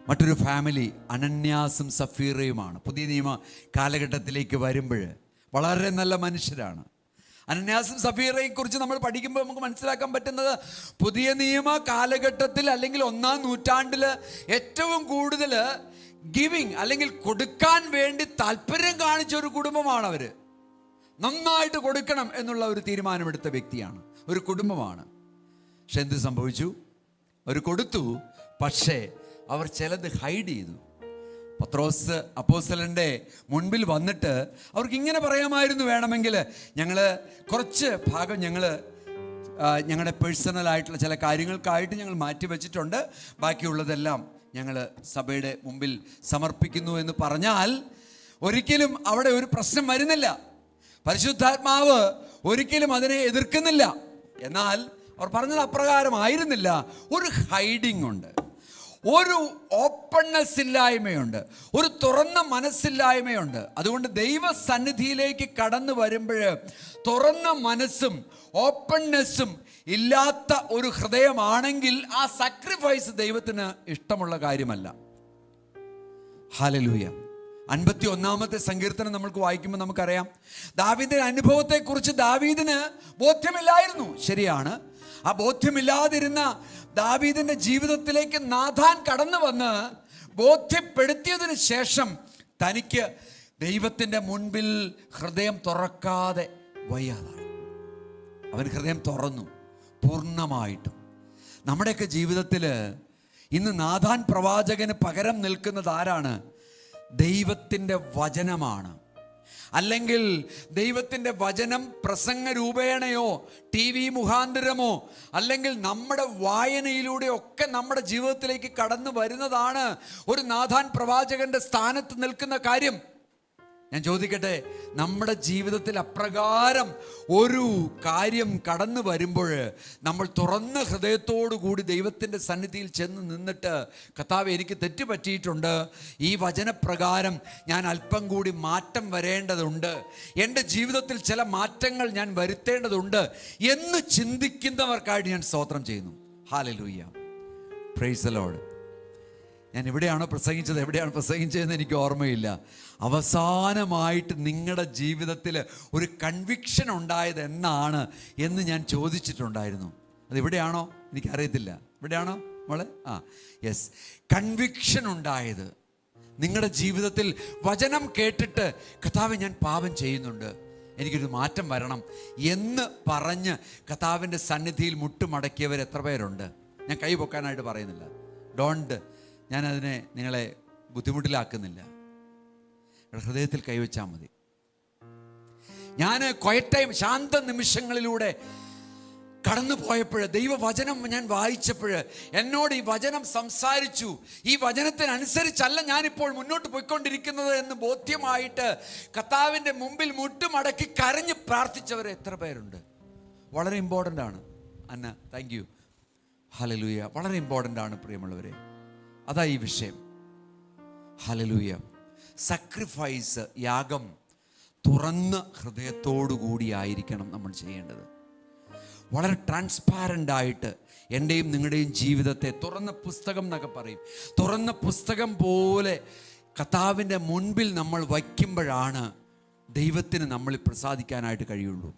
മറ്റൊരു ഫാമിലി അനന്യാസും സഫീറയുമാണ്. പുതിയ നിയമ കാലഘട്ടത്തിലേക്ക് വരുമ്പോൾ വളരെ നല്ല മനുഷ്യരാണ്. അനന്യാസും സഫീറയെ കുറിച്ച് നമ്മൾ പഠിക്കുമ്പോൾ നമുക്ക് മനസ്സിലാക്കാൻ പറ്റുന്നത്, പുതിയ നിയമ കാലഘട്ടത്തിൽ അല്ലെങ്കിൽ 1-ാം നൂറ്റാണ്ടിൽ ഏറ്റവും കൂടുതൽ ഗിവിങ് അല്ലെങ്കിൽ കൊടുക്കാൻ വേണ്ടി താല്പര്യം കാണിച്ച ഒരു കുടുംബമാണ് അവർ. നന്നായിട്ട് കൊടുക്കണം എന്നുള്ള ഒരു തീരുമാനമെടുത്ത വ്യക്തിയാണ്, ഒരു കുടുംബമാണ്. പക്ഷെ എന്ത് സംഭവിച്ചു? അവർ കൊടുത്തു, പക്ഷേ അവർ ചിലത് ഹൈഡ് ചെയ്തു. പത്രോസ് അപ്പോസ്തലൻ്റെ മുൻപിൽ വന്നിട്ട് അവർക്ക് ഇങ്ങനെ പറയാമായിരുന്നു, വേണമെങ്കിൽ ഞങ്ങൾ കുറച്ച് ഭാഗം ഞങ്ങളുടെ പേഴ്സണലായിട്ടുള്ള ചില കാര്യങ്ങൾക്കായിട്ട് ഞങ്ങൾ മാറ്റി വച്ചിട്ടുണ്ട്, ബാക്കിയുള്ളതെല്ലാം ഞങ്ങൾ സഭയുടെ മുമ്പിൽ സമർപ്പിക്കുന്നു എന്ന് പറഞ്ഞാൽ ഒരിക്കലും അവിടെ ഒരു പ്രശ്നം വരുന്നില്ല. പരിശുദ്ധാത്മാവ് ഒരിക്കലും അതിനെ എതിർക്കുന്നില്ല. എന്നാൽ അവർ പറഞ്ഞത് അപ്രകാരമായിരുന്നില്ല. ഒരു ഹൈഡിങ് ഉണ്ട്, ഒരു ഓപ്പൺനെസ് ഇല്ലായ്മയുണ്ട്, ഒരു തുറന്ന മനസ്സില്ലായ്മയുണ്ട്. അതുകൊണ്ട് ദൈവസന്നിധിയിലേക്ക് കടന്നു വരുമ്പോൾ തുറന്ന മനസ്സും ഓപ്പൺനെസ്സും ഇല്ലാത്ത ഒരു ഹൃദയമാണെങ്കിൽ ആ സാക്രിഫൈസ് ദൈവത്തിന് ഇഷ്ടമുള്ള കാര്യമല്ല. ഹല്ലേലൂയ. 51-ാമത്തെ സങ്കീർത്തനം നമുക്ക് വായിക്കുമ്പോൾ നമുക്കറിയാം, ദാവീദിന്റെ അനുഭവത്തെക്കുറിച്ച് ദാവീദിന് ബോധ്യമില്ലായിരുന്നു. ശരിയാണ്, ആ ബോധ്യമില്ലാതിരുന്ന ദാവീദിന്റെ ജീവിതത്തിലേക്ക് നാഥാൻ കടന്നു വന്ന് ബോധ്യപ്പെടുത്തിയതിന് ശേഷം തനിക്ക് ദൈവത്തിൻ്റെ മുൻപിൽ ഹൃദയം തുറക്കാതെ വയ്യാതായി. അവൻ ഹൃദയം തുറന്നു പൂർണ്ണമായിട്ടും. നമ്മുടെയൊക്കെ ജീവിതത്തിൽ ഇന്ന് നാഥാൻ പ്രവാചകന് പകരം നിൽക്കുന്നത് ആരാണ്? ദൈവത്തിൻ്റെ വചനമാണ്. അല്ലെങ്കിൽ ദൈവത്തിൻ്റെ വചനം പ്രസംഗ രൂപേണയോ TV മുഖാന്തരമോ അല്ലെങ്കിൽ നമ്മുടെ വായനയിലൂടെ ഒക്കെ നമ്മുടെ ജീവിതത്തിലേക്ക് കടന്നു വരുന്നതാണ് ഒരു നാഥാൻ പ്രവാചകന്റെ സ്ഥാനത്ത് നിൽക്കുന്ന കാര്യം. ഞാൻ ചോദിക്കട്ടെ, നമ്മുടെ ജീവിതത്തിൽ അപ്രകാരം ഒരു കാര്യം കടന്നു വരുമ്പോൾ നമ്മൾ തുറന്ന ഹൃദയത്തോടു കൂടി ദൈവത്തിൻ്റെ സന്നിധിയിൽ ചെന്ന് നിന്നിട്ട്, കർത്താവേ എനിക്ക് തെറ്റ് പറ്റിയിട്ടുണ്ട്, ഈ വചനപ്രകാരം ഞാൻ അല്പം കൂടി മാറ്റം വരേണ്ടതുണ്ട്, എൻ്റെ ജീവിതത്തിൽ ചില മാറ്റങ്ങൾ ഞാൻ വരുത്തേണ്ടതുണ്ട് എന്ന് ചിന്തിക്കുന്നവർക്കായിട്ട് ഞാൻ സ്തോത്രം ചെയ്യുന്നു. Hallelujah, praise the Lord. ഞാൻ എവിടെയാണോ പ്രസംഗിച്ചത്, എവിടെയാണ് പ്രസംഗിച്ചതെന്ന് എനിക്ക് ഓർമ്മയില്ല. അവസാനമായിട്ട് നിങ്ങളുടെ ജീവിതത്തിൽ ഒരു കൺവിക്ഷൻ ഉണ്ടായത് എന്നാണ് എന്ന് ഞാൻ ചോദിച്ചിട്ടുണ്ടായിരുന്നു. അതെവിടെയാണോ എനിക്കറിയത്തില്ല. ഇവിടെയാണോ മോളെ? യെസ്, കൺവിക്ഷൻ ഉണ്ടായത് നിങ്ങളുടെ ജീവിതത്തിൽ വചനം കേട്ടിട്ട്, കർത്താവേ ഞാൻ പാപം ചെയ്യുന്നുണ്ട്, എനിക്കൊരു മാറ്റം വരണം എന്ന് പറഞ്ഞ് കർത്താവിൻ്റെ സന്നിധിയിൽ മുട്ടുമടക്കിയവർ എത്ര പേരുണ്ട്? ഞാൻ കൈ പൊക്കാനായിട്ട് പറയുന്നില്ല, ഡോണ്ട്, ഞാനതിനെ നിങ്ങളെ ബുദ്ധിമുട്ടിലാക്കുന്നില്ല. ഹൃദയത്തിൽ കൈവച്ചാൽ മതി. ഞാൻ ക്വയറ്റ് ടൈം, ശാന്ത നിമിഷങ്ങളിലൂടെ കടന്നു പോയപ്പോൾ, ദൈവവചനം ഞാൻ വായിച്ചപ്പോൾ എന്നോട് ഈ വചനം സംസാരിച്ചു, ഈ വചനത്തിനനുസരിച്ചല്ല ഞാനിപ്പോൾ മുന്നോട്ട് പോയിക്കൊണ്ടിരിക്കുന്നത് എന്ന് ബോധ്യമായിട്ട് കർത്താവിൻ്റെ മുമ്പിൽ മുട്ടുമടക്കി കരഞ്ഞ് പ്രാർത്ഥിച്ചവർ എത്ര പേരുണ്ട്? വളരെ ഇമ്പോർട്ടൻ്റ് ആണ് അന്ന, താങ്ക് യു. ഹല്ലേലൂയ, വളരെ ഇമ്പോർട്ടൻ്റ് ആണ് പ്രിയമുള്ളവരെ. അതാ ഈ വിഷയം. ഹല്ലേലൂയ. സാക്രിഫൈസ്, യാഗം തുറന്ന ഹൃദയത്തോടു കൂടിയായിരിക്കണം നമ്മൾ ചെയ്യേണ്ടത്. വളരെ ട്രാൻസ്പാരൻ്റ് ആയിട്ട് എൻ്റെയും നിങ്ങളുടെയും ജീവിതത്തെ തുറന്ന പുസ്തകം എന്നൊക്കെ പറയും, തുറന്ന പുസ്തകം പോലെ കർത്താവിൻ്റെ മുൻപിൽ നമ്മൾ വയ്ക്കുമ്പോഴാണ് ദൈവത്തിന് നമ്മളിൽ പ്രസാദിക്കാനായിട്ട് കഴിയുള്ളൂ.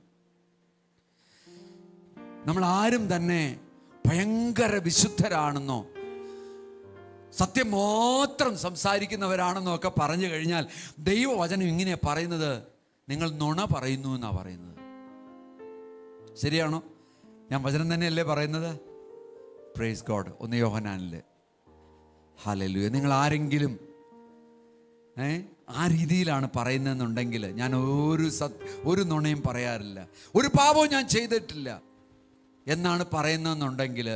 നമ്മൾ ആരും തന്നെ ഭയങ്കര വിശുദ്ധരാണെന്നോ സത്യം മാത്രം സംസാരിക്കുന്നവരാണെന്നോ ഒക്കെ പറഞ്ഞു കഴിഞ്ഞാൽ ദൈവവചനം ഇങ്ങനെയാണ് പറയുന്നത്, നിങ്ങൾ നുണ പറയുന്നു എന്നാണ് പറയുന്നത്. ശരിയാണോ? ഞാൻ വചനം തന്നെയല്ലേ പറയുന്നത്? Praise God. 1 യോഹന്നാനിൽ ഹല്ലേലൂയ. നിങ്ങൾ ആരെങ്കിലും ആ രീതിയിലാണ് പറയുന്നതെന്നുണ്ടെങ്കിൽ, ഞാൻ ഒരു നുണയും പറയാറില്ല, ഒരു പാപവും ഞാൻ ചെയ്തിട്ടില്ല എന്നാണ് പറയുന്നതെന്നുണ്ടെങ്കിൽ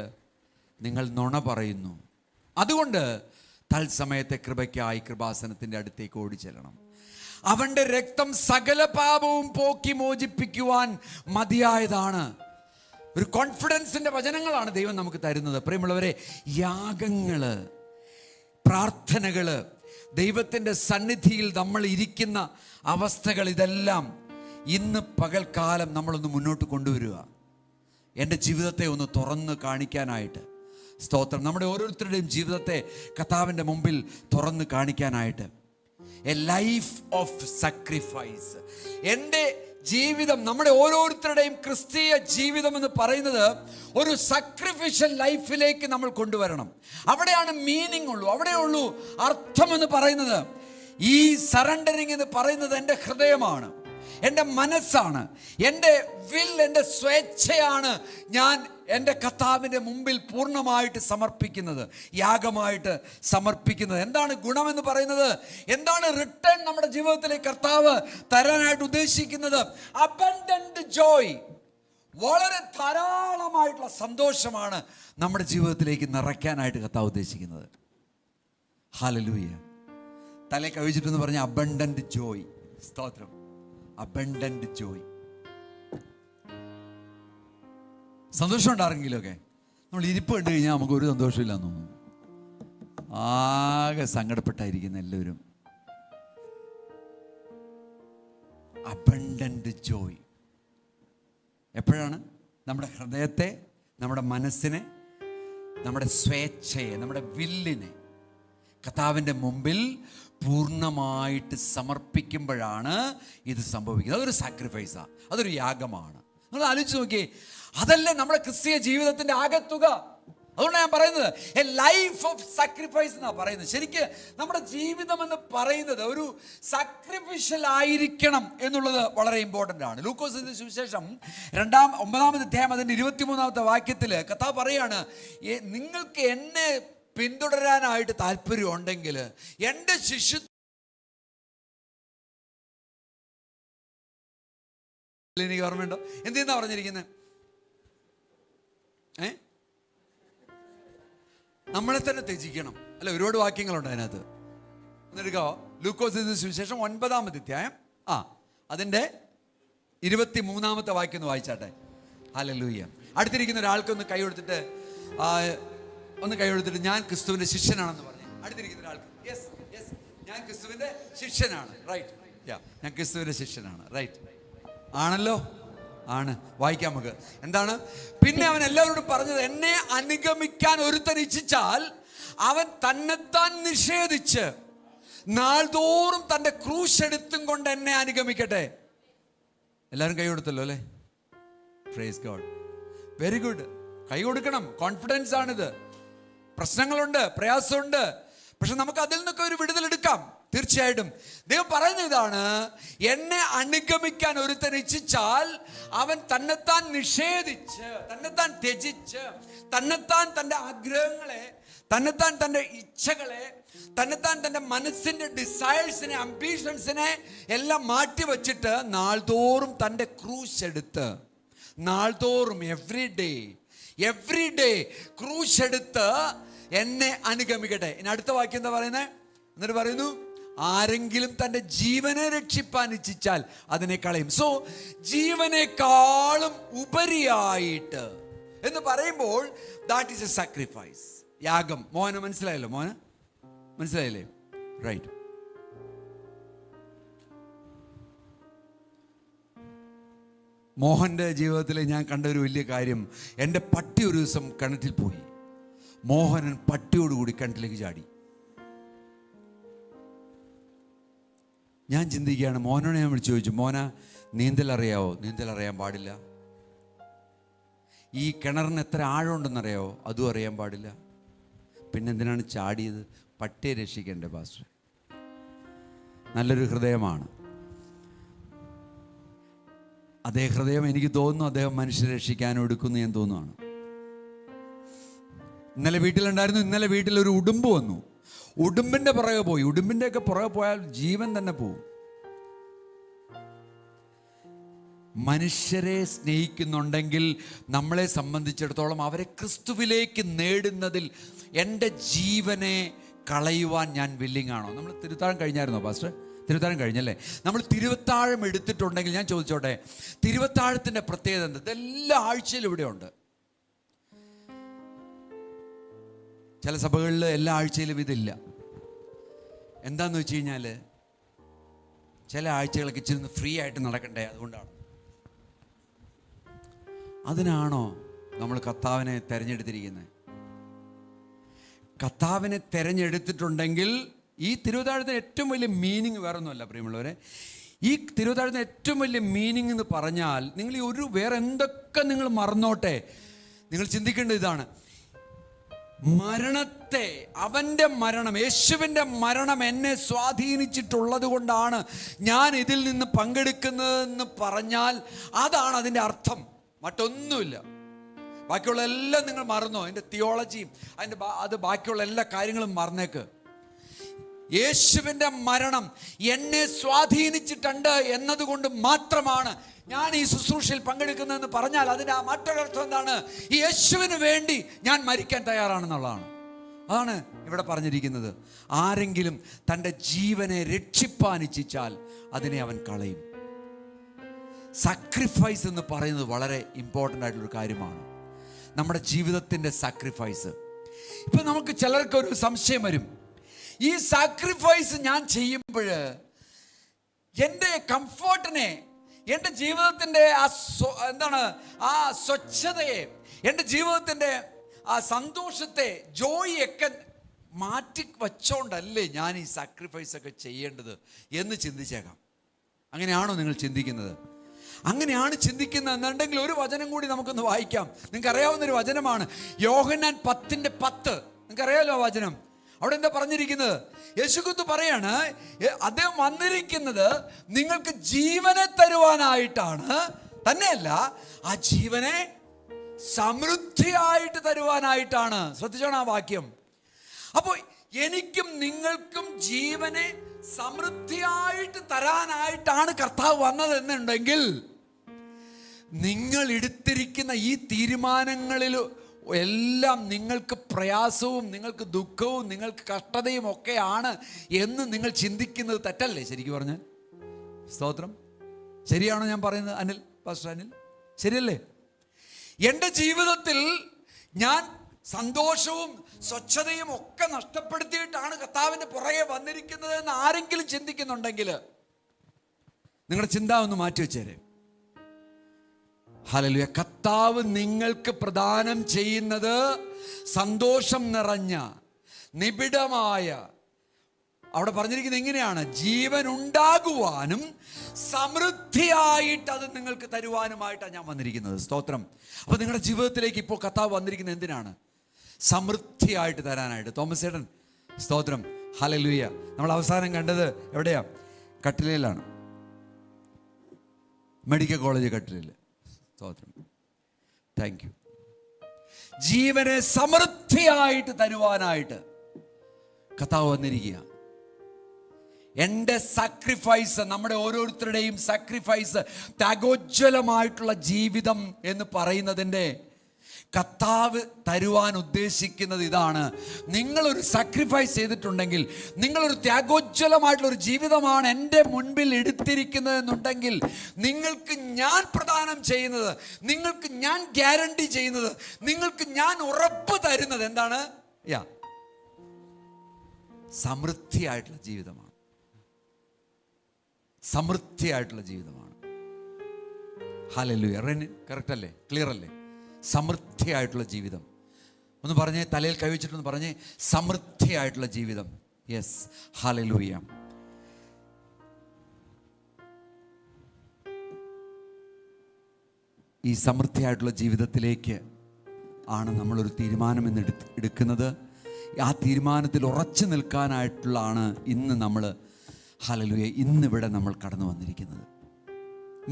നിങ്ങൾ നുണ പറയുന്നു. അതുകൊണ്ട് തത്സമയത്തെ കൃപയ്ക്കായി കൃപാസനത്തിൻ്റെ അടുത്തേക്ക് ഓടിച്ചെല്ലണം. അവൻ്റെ രക്തം സകല പാപവും പോക്കി മോചിപ്പിക്കുവാൻ മതിയായതാണ്. ഒരു കോൺഫിഡൻസിൻ്റെ വചനങ്ങളാണ് ദൈവം നമുക്ക് തരുന്നത്. പ്രിയമുള്ളവരെ, യാഗങ്ങള്, പ്രാർത്ഥനകള്, ദൈവത്തിൻ്റെ സന്നിധിയിൽ നമ്മൾ ഇരിക്കുന്ന അവസ്ഥകൾ, ഇതെല്ലാം ഇന്ന് പകൽക്കാലം നമ്മളൊന്ന് മുന്നോട്ട് കൊണ്ടുവരിക. എൻ്റെ ജീവിതത്തെ ഒന്ന് തുറന്ന് കാണിക്കാനായിട്ട്. സ്തോത്രം. നമ്മുടെ ഓരോരുത്തരുടെയും ജീവിതത്തെ കർത്താവിൻ്റെ മുമ്പിൽ തുറന്ന് കാണിക്കാനായിട്ട്. A life of sacrifice. എൻ്റെ ജീവിതം, നമ്മുടെ ഓരോരുത്തരുടെയും ക്രിസ്തീയ ജീവിതം എന്ന് പറയുന്നത് ഒരു സാക്രിഫിഷ്യൽ ലൈഫിലേക്ക് നമ്മൾ കൊണ്ടുവരണം. അവിടെയാണ് മീനിങ് ഉള്ളൂ, അവിടെയുള്ളൂ അർത്ഥം എന്ന് പറയുന്നത്. ഈ സറണ്ടറിങ് എന്ന് പറയുന്നത് എൻ്റെ ഹൃദയമാണ്, എൻ്റെ മനസ്സാണ്, എൻ്റെ എൻ്റെ സ്വേച്ഛയാണ് ഞാൻ എൻ്റെ കർത്താവിൻ്റെ മുമ്പിൽ പൂർണ്ണമായിട്ട് സമർപ്പിക്കുന്നത്, യാഗമായിട്ട് സമർപ്പിക്കുന്നത്. എന്താണ് ഗുണമെന്ന് പറയുന്നത്? എന്താണ് റിട്ടേൺ നമ്മുടെ ജീവിതത്തിലേക്ക് കർത്താവ് തരാനായിട്ട് ഉദ്ദേശിക്കുന്നത്? അബൻഡന്റ് ജോയ്. വളരെ ധാരാളമായിട്ടുള്ള സന്തോഷമാണ് നമ്മുടെ ജീവിതത്തിലേക്ക് നിറയ്ക്കാനായിട്ട് കർത്താവ് ഉദ്ദേശിക്കുന്നത്. ഹല്ലേലൂയ. തലേ കവിച്ചിട്ടെന്ന് പറഞ്ഞ അബൻഡന്റ് ജോയ്. സ്തോത്രം. അബൻഡന്റ് ജോയ്. സന്തോഷം ഉണ്ടായിരുന്നെങ്കിലൊക്കെ നമ്മൾ ഇരിപ്പ് കണ്ടു കഴിഞ്ഞാൽ നമുക്ക് ഒരു സന്തോഷമില്ലെന്ന് തോന്നുന്നു. ആകെ സങ്കടപ്പെട്ടായിരിക്കുന്ന എല്ലാവരും. അബൻഡന്റ് ജോയ് എപ്പോഴാണ്? നമ്മുടെ ഹൃദയത്തെ, നമ്മുടെ മനസ്സിനെ, നമ്മുടെ സ്വേച്ഛയെ, നമ്മുടെ വില്ലിനെ കർത്താവിൻ്റെ മുമ്പിൽ പൂർണ്ണമായിട്ട് സമർപ്പിക്കുമ്പോഴാണ് ഇത് സംഭവിക്കുന്നത്. അതൊരു സാക്രിഫൈസാണ്, അതൊരു യാഗമാണ്. നിങ്ങൾ ആലോചിച്ച് നോക്കിയേ, അതല്ലേ നമ്മുടെ ക്രിസ്തീയ ജീവിതത്തിൻ്റെ ആകത്തുക. അതുകൊണ്ടാണ് ഞാൻ പറയുന്നത് എ ലൈഫ് ഓഫ് സാക്രിഫൈസ് എന്നാണ് പറയുന്നത്. ശരിക്ക് നമ്മുടെ ജീവിതം എന്ന് പറയുന്നത് ഒരു സാക്രിഫിഷ്യൽ ആയിരിക്കണം എന്നുള്ളത് വളരെ ഇമ്പോർട്ടൻ്റ് ആണ്. ലൂക്കോസിന്റെ സുവിശേഷം 9-ാമത്തെ അധ്യായം അതിൻ്റെ 23-ാമത്തെ വാക്യത്തിൽ കർത്താവ് പറയാണ്, നിങ്ങൾക്ക് എന്നെ പിന്തുടരാനായിട്ട് താല്പര്യം ഉണ്ടെങ്കിൽ എൻ്റെ ശിഷ്യത്വം എനിക്ക് ഓർമ്മയുണ്ടോ? എന്തെന്നാ പറഞ്ഞിരിക്കുന്നത്? നമ്മളെ തന്നെ ത്യജിക്കണം. അല്ല, ഒരുപാട് വാക്യങ്ങളുണ്ട് അതിനകത്ത്. എന്നെടുക്കാവോ? ലൂക്കോസിന്റെ സുവിശേഷം 9-ാമത്തെ അധ്യായം അതിൻ്റെ 23-ാമത്തെ വാക്യം ഒന്ന് വായിച്ചാട്ടെ. ഹല്ലേലൂയ. അടുത്തിരിക്കുന്ന ഒരാൾക്കൊന്ന് കൈ കൊടുത്തിട്ട് ഞാൻ ക്രിസ്തുവിന്റെ ശിഷ്യനാണെന്ന് പറഞ്ഞു. അടുത്തിരിക്കുന്ന ഒരാൾക്ക് യെസ് യെസ് ഞാൻ ക്രിസ്തുവിന്റെ ശിഷ്യനാണ്. റൈറ്റ്. ഞാൻ ക്രിസ്തുവിന്റെ ശിഷ്യനാണ്. റൈറ്റ് ആണല്ലോ? ആണ്. വായിക്കാം നമുക്ക്. എന്താണ്? പിന്നെ അവൻ എല്ലാവരോടും പറഞ്ഞത്, എന്നെ അനുഗമിക്കാൻ ഒരുത്തൻ ഇച്ഛിച്ചാൽ അവൻ തന്നെത്താൻ നിഷേധിച്ച് നാൾതോറും തൻ്റെ ക്രൂശ് എടുത്തും കൊണ്ട് എന്നെ അനുഗമിക്കട്ടെ. എല്ലാവരും കൈ കൊടുത്തല്ലോ അല്ലേ? Praise God. Very good. കൈ കൊടുക്കണം. കോൺഫിഡൻസ് ആണിത്. പ്രശ്നങ്ങളുണ്ട്, പ്രയാസമുണ്ട്, പക്ഷെ നമുക്ക് അതിൽ നിന്നൊക്കെ ഒരു വിടുതലെടുക്കാം. തീർച്ചയായിട്ടും ദൈവം പറയുന്ന ഇതാണ്, എന്നെ അനുഗമിക്കാൻ ഒരുത്തൻ ഇച്ഛിച്ചാൽ അവൻ തന്നെത്താൻ നിഷേധിച്ച്, തന്നെത്താൻ ത്യജിച്ച്, തന്നെത്താൻ തൻ്റെ ആഗ്രഹങ്ങളെ, തന്നെത്താൻ തൻ്റെ ഇച്ഛകളെ, തന്നെത്താൻ തൻ്റെ മനസ്സിൻ്റെ ഡിസയേഴ്സിനെ, അംബീഷൻസിനെ എല്ലാം മാറ്റി വച്ചിട്ട് നാൾതോറും തൻ്റെ ക്രൂശ് എടുത്ത്, നാൾതോറും എവ്രി ഡേ ക്രൂശ് എടുത്ത് എന്നെ അനുഗമിക്കട്ടെ. ഇനി അടുത്ത വാക്യം എന്താ പറയുന്നത്? എന്നിട്ട് പറയുന്നു, ആരെങ്കിലും തൻ്റെ ജീവനെ രക്ഷിപ്പാൻ ഇച്ഛിച്ചാൽ അതിനെ കളയും. സോ ജീവനേക്കാളും ഉപരിയായിട്ട് എന്ന് പറയുമ്പോൾ ദാറ്റ് ഈസ് എ സാക്രിഫൈസ്, യാഗം. മോഹന മനസ്സിലായല്ലോ? മോഹന മനസ്സിലായില്ലേ? റൈറ്റ്. മോഹൻ്റെ ജീവിതത്തിൽ ഞാൻ കണ്ട ഒരു വലിയ കാര്യം, എൻ്റെ പട്ടി ഒരു ദിവസം കിണറ്റിൽ പോയി. മോഹനൻ പട്ടിയോടുകൂടി കിണറ്റിലേക്ക് ചാടി. ഞാൻ ചിന്തിക്കുകയാണ്, മോഹനോട് ഞാൻ വിളിച്ചു ചോദിച്ചു, മോന നീന്തൽ അറിയാവോ? നീന്തൽ അറിയാൻ പാടില്ല. ഈ കിണറിന് എത്ര ആഴമുണ്ടെന്നറിയാവോ? അതും അറിയാൻ പാടില്ല. പിന്നെന്തിനാണ് ചാടിയത്? പട്ടിയെ രക്ഷിക്കണ്ടേ പാസ്റ്റർ? നല്ലൊരു ഹൃദയമാണ്. അതേ ഹൃദയം എനിക്ക് തോന്നുന്നു അദ്ദേഹം മനുഷ്യരെ രക്ഷിക്കാനും എടുക്കുന്നു ഞാൻ തോന്നുവാണ്. ഇന്നലെ വീട്ടിലുണ്ടായിരുന്നു. ഇന്നലെ വീട്ടിലൊരു ഉടുമ്പ് വന്നു. ഉടുമ്പിൻ്റെ പുറകെ പോയി. ഉടുമ്പിൻ്റെയൊക്കെ പുറകെ പോയാൽ ജീവൻ തന്നെ പോവും. മനുഷ്യരെ സ്നേഹിക്കുന്നുണ്ടെങ്കിൽ നമ്മളെ സംബന്ധിച്ചിടത്തോളം അവരെ ക്രിസ്തുവിലേക്ക് നേടുന്നതിൽ എൻ്റെ ജീവനെ കളയുവാൻ ഞാൻ വില്ലിങ് ആണോ? നമ്മൾ തിരുത്താഴം കഴിഞ്ഞായിരുന്നോ പാസ്റ്റർ? തിരുത്താഴം കഴിഞ്ഞല്ലേ? നമ്മൾ തിരുവത്താഴം എടുത്തിട്ടുണ്ടെങ്കിൽ ഞാൻ ചോദിച്ചോട്ടെ, തിരുവത്താഴത്തിൻ്റെ പ്രത്യേകത എന്താ? ഇതെല്ലാ ആഴ്ചയിലും ഇവിടെ ഉണ്ട്. ചില സഭകളിൽ എല്ലാ ആഴ്ചയിലും ഇതില്ല. എന്താന്ന് വെച്ച് കഴിഞ്ഞാൽ ചില ആഴ്ചകളൊക്കെ ഇച്ചിരി ഫ്രീ ആയിട്ട് നടക്കണ്ടേ, അതുകൊണ്ടാണ്. അതിനാണോ നമ്മൾ കർത്താവിനെ തിരഞ്ഞെടുത്തിരിക്കുന്നത്? കർത്താവിനെ തിരഞ്ഞെടുത്തിട്ടുണ്ടെങ്കിൽ ഈ തിരുവത്താഴത്തിന് ഏറ്റവും വലിയ മീനിങ് വേറെ ഒന്നുമല്ല പ്രിയമുള്ളവരെ. ഈ തിരുവത്താഴത്തിന് ഏറ്റവും വലിയ മീനിങ് എന്ന് പറഞ്ഞാൽ, നിങ്ങൾ ഈ വേറെ എന്തൊക്കെ നിങ്ങൾ മറന്നോട്ടെ, നിങ്ങൾ ചിന്തിക്കേണ്ടത് ഇതാണ്: മരണത്തെ, അവൻ്റെ മരണം, യേശുവിൻ്റെ മരണം എന്നെ സ്വാധീനിച്ചിട്ടുള്ളത് കൊണ്ടാണ് ഞാൻ ഇതിൽ നിന്ന് പങ്കെടുക്കുന്നതെന്ന് പറഞ്ഞാൽ അതാണ് അതിൻ്റെ അർത്ഥം, മറ്റൊന്നുമില്ല. ബാക്കിയുള്ള എല്ലാം നിങ്ങൾ മറന്നോ, അതിൻ്റെ തിയോളജിയും അത് ബാക്കിയുള്ള എല്ലാ കാര്യങ്ങളും മറന്നേക്ക്. യേശുവിൻ്റെ മരണം എന്നെ സ്വാധീനിച്ചിട്ടുണ്ട് എന്നതുകൊണ്ട് മാത്രമാണ് ഞാൻ ഈ ശുശ്രൂഷയിൽ പങ്കെടുക്കുന്നതെന്ന് പറഞ്ഞാൽ അതിൻ്റെ മറ്റൊരർത്ഥം എന്താണ്? ഈ യേശുവിന് വേണ്ടി ഞാൻ മരിക്കാൻ തയ്യാറാണെന്നുള്ളതാണ്. അതാണ് ഇവിടെ പറഞ്ഞിരിക്കുന്നത്. ആരെങ്കിലും തൻ്റെ ജീവനെ രക്ഷിപ്പാൻ ഇച്ഛിച്ചാൽ അതിനെ അവൻ കളയും. സാക്രിഫൈസ് എന്ന് പറയുന്നത് വളരെ ഇമ്പോർട്ടൻ്റ് ആയിട്ടുള്ളൊരു കാര്യമാണ്, നമ്മുടെ ജീവിതത്തിൻ്റെ സാക്രിഫൈസ്. ഇപ്പം നമുക്ക് ചിലർക്കൊരു സംശയം വരും, ഈ സാക്രിഫൈസ് ഞാൻ ചെയ്യുമ്പോൾ എൻ്റെ കംഫർട്ടിനെ, എൻ്റെ ജീവിതത്തിൻ്റെ ആ സ്വച്ഛതയെ, എൻ്റെ ജീവിതത്തിൻ്റെ ആ സന്തോഷത്തെ, ജോയിയൊക്കെ മാറ്റി വച്ചോണ്ടല്ലേ ഞാൻ ഈ സാക്രിഫൈസൊക്കെ ചെയ്യേണ്ടത് എന്ന് ചിന്തിച്ചേക്കാം. അങ്ങനെയാണോ നിങ്ങൾ ചിന്തിക്കുന്നത്? അങ്ങനെയാണ് ചിന്തിക്കുന്നത് എന്നുണ്ടെങ്കിൽ ഒരു വചനം കൂടി നമുക്കൊന്ന് വായിക്കാം. നിങ്ങൾക്ക് അറിയാവുന്നൊരു വചനമാണ് യോഹന്നാൻ 10:10. നിങ്ങൾക്ക് അറിയാമല്ലോ ആ വചനം. അവിടെ എന്താ പറഞ്ഞിരിക്കുന്നത്? യേശുക്രിസ്തു പറയാണ്, അദ്ദേഹം വന്നിരിക്കുന്നത് നിങ്ങൾക്ക് ജീവനെ തരുവാനായിട്ടാണ്, തന്നെയല്ല ആ ജീവനെ സമൃദ്ധിയായിട്ട് തരുവാനായിട്ടാണ്. ശ്രദ്ധിച്ചോണം ആ വാക്യം. അപ്പോൾ എനിക്കും നിങ്ങൾക്കും ജീവനെ സമൃദ്ധിയായിട്ട് തരാനായിട്ടാണ് കർത്താവ് വന്നതെന്നുണ്ടെങ്കിൽ, നിങ്ങൾ എടുത്തിരിക്കുന്ന ഈ തീരുമാനങ്ങളിൽ എല്ലാം നിങ്ങൾക്ക് പ്രയാസവും നിങ്ങൾക്ക് ദുഃഖവും നിങ്ങൾക്ക് കഷ്ടതയും ഒക്കെയാണ് എന്ന് നിങ്ങൾ ചിന്തിക്കുന്നത് തെറ്റല്ലേ? ശരിക്കും പറഞ്ഞാൽ സ്തോത്രം, ശരിയാണോ ഞാൻ പറയുന്നത് അനിൽ, പാസ്റ്റർ അനിൽ? ശരിയല്ലേ? എൻ്റെ ജീവിതത്തിൽ ഞാൻ സന്തോഷവും സ്വച്ഛതയും ഒക്കെ നഷ്ടപ്പെടുത്തിയിട്ടാണ് കർത്താവിൻ്റെ പുറകെ വന്നിരിക്കുന്നത് എന്ന് ആരെങ്കിലും ചിന്തിക്കുന്നുണ്ടെങ്കിൽ നിങ്ങളുടെ ചിന്ത ഒന്ന് മാറ്റിവെച്ചേരെ. ഹല്ലേലൂയ. കർത്താവ് നിങ്ങൾക്ക് പ്രദാനം ചെയ്യുന്നത് സന്തോഷം നിറഞ്ഞ നിബിഡമായ, അവിടെ പറഞ്ഞിരിക്കുന്നത് എങ്ങനെയാണ്? ജീവൻ ഉണ്ടാകുവാനും സമൃദ്ധിയായിട്ട് അത് നിങ്ങൾക്ക് തരുവാനുമായിട്ടാണ് ഞാൻ വന്നിരിക്കുന്നത്. സ്തോത്രം. അപ്പോൾ നിങ്ങളുടെ ജീവിതത്തിലേക്ക് ഇപ്പോൾ കർത്താവ് വന്നിരിക്കുന്നത് എന്തിനാണ്? സമൃദ്ധിയായിട്ട് തരാനായിട്ട്. തോമസ് ചേട്ടൻ സ്തോത്രം, ഹല്ലേലൂയ. നമ്മൾ അവസാനം കണ്ടത് എവിടെയാ? കട്ടിലയിലാണ്, മെഡിക്കൽ കോളേജ് കട്ടിലയിൽ. സ്തോത്രം, താങ്ക് യു. ജീവനെ സമൃദ്ധിയായിട്ട് തരുവാനായിട്ട് കർത്താവ് വന്നിരിക്കുക. എൻ്റെ സാക്രിഫൈസ്, നമ്മുടെ ഓരോരുത്തരുടെയും സാക്രിഫൈസ്, ത്യാഗോജ്വലമായിട്ടുള്ള ജീവിതം എന്ന് പറയുന്നതിൻ്റെ കർത്താവ് തരുവാൻ ഉദ്ദേശിക്കുന്നത് ഇതാണ്. നിങ്ങളൊരു സാക്രിഫൈസ് ചെയ്തിട്ടുണ്ടെങ്കിൽ, നിങ്ങളൊരു ത്യാഗോജ്വലമായിട്ടുള്ളൊരു ജീവിതമാണ് എൻ്റെ മുൻപിൽ എടുത്തിരിക്കുന്നത് എന്നുണ്ടെങ്കിൽ, നിങ്ങൾക്ക് ഞാൻ പ്രദാനം ചെയ്യുന്നത്, നിങ്ങൾക്ക് ഞാൻ ഗ്യാരണ്ടി ചെയ്യുന്നത്, നിങ്ങൾക്ക് ഞാൻ ഉറപ്പ് തരുന്നത് എന്താണ്? സമൃദ്ധിയായിട്ടുള്ള ജീവിതമാണ്. സമൃദ്ധിയായിട്ടുള്ള ജീവിതമാണ്. ഹല്ലേലൂയ. കറക്റ്റ് അല്ലേ? ക്ലിയർ അല്ലേ? സമൃദ്ധിയായിട്ടുള്ള ജീവിതം. ഒന്ന് പറഞ്ഞേ, തലയിൽ കൈവച്ചിട്ടൊന്ന് പറഞ്ഞേ, സമൃദ്ധിയായിട്ടുള്ള ജീവിതം. Yes, hallelujah. ഈ സമൃദ്ധിയായിട്ടുള്ള ജീവിതത്തിലേക്ക് ആണ് നമ്മളൊരു തീരുമാനം എന്ന് എടുക്കുന്നത്. ആ തീരുമാനത്തിൽ ഉറച്ചു നിൽക്കാനായിട്ടുള്ളതാണ് ഇന്ന് നമ്മൾ, ഹല്ലേലൂയ, ഇന്നിവിടെ നമ്മൾ കടന്നു വന്നിരിക്കുന്നത്.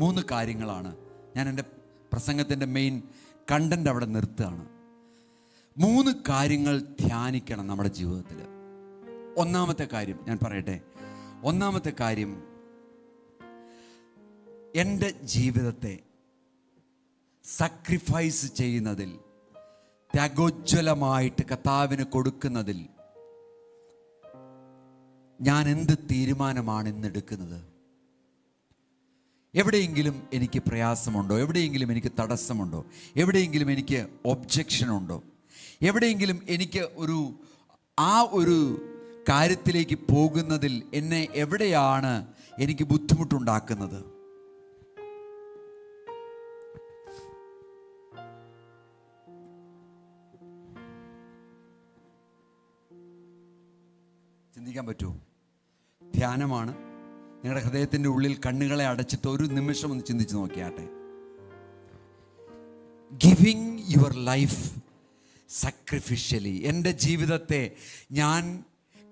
3 കാര്യങ്ങളാണ് ഞാൻ എൻ്റെ പ്രസംഗത്തിൻ്റെ മെയിൻ കണ്ടന്റ് അവിടെ നിർത്തുകയാണ്. 3 കാര്യങ്ങൾ ധ്യാനിക്കണം നമ്മുടെ ജീവിതത്തിൽ. ഒന്നാമത്തെ കാര്യം ഞാൻ പറയട്ടെ. ഒന്നാമത്തെ കാര്യം, എൻ്റെ ജീവിതത്തെ സാക്രിഫൈസ് ചെയ്യുന്നതിൽ, ത്യാഗോജ്വലമായിട്ട് കർത്താവിന് കൊടുക്കുന്നതിൽ ഞാൻ എന്ത് തീരുമാനമാണ് ഇന്നെടുക്കുന്നത്? എവിടെയെങ്കിലും എനിക്ക് പ്രയാസമുണ്ടോ? എവിടെയെങ്കിലും എനിക്ക് തടസ്സമുണ്ടോ? എവിടെയെങ്കിലും എനിക്ക് ഒബ്ജക്ഷനുണ്ടോ? എവിടെയെങ്കിലും എനിക്ക് ഒരു കാര്യത്തിലേക്ക് പോകുന്നതിൽ എന്നെ എവിടെയാണ് എനിക്ക് ബുദ്ധിമുട്ടുണ്ടാക്കുന്നത്? ചിന്തിക്കാൻ പറ്റുമോ? ധ്യാനമാണ്. നിങ്ങളുടെ ഹൃദയത്തിൻ്റെ ഉള്ളിൽ കണ്ണുകളെ അടച്ചിട്ട് ഒരു നിമിഷം ഒന്ന് ചിന്തിച്ച് നോക്കിയാട്ടെ. Giving your life sacrificially. എൻ്റെ ജീവിതത്തെ ഞാൻ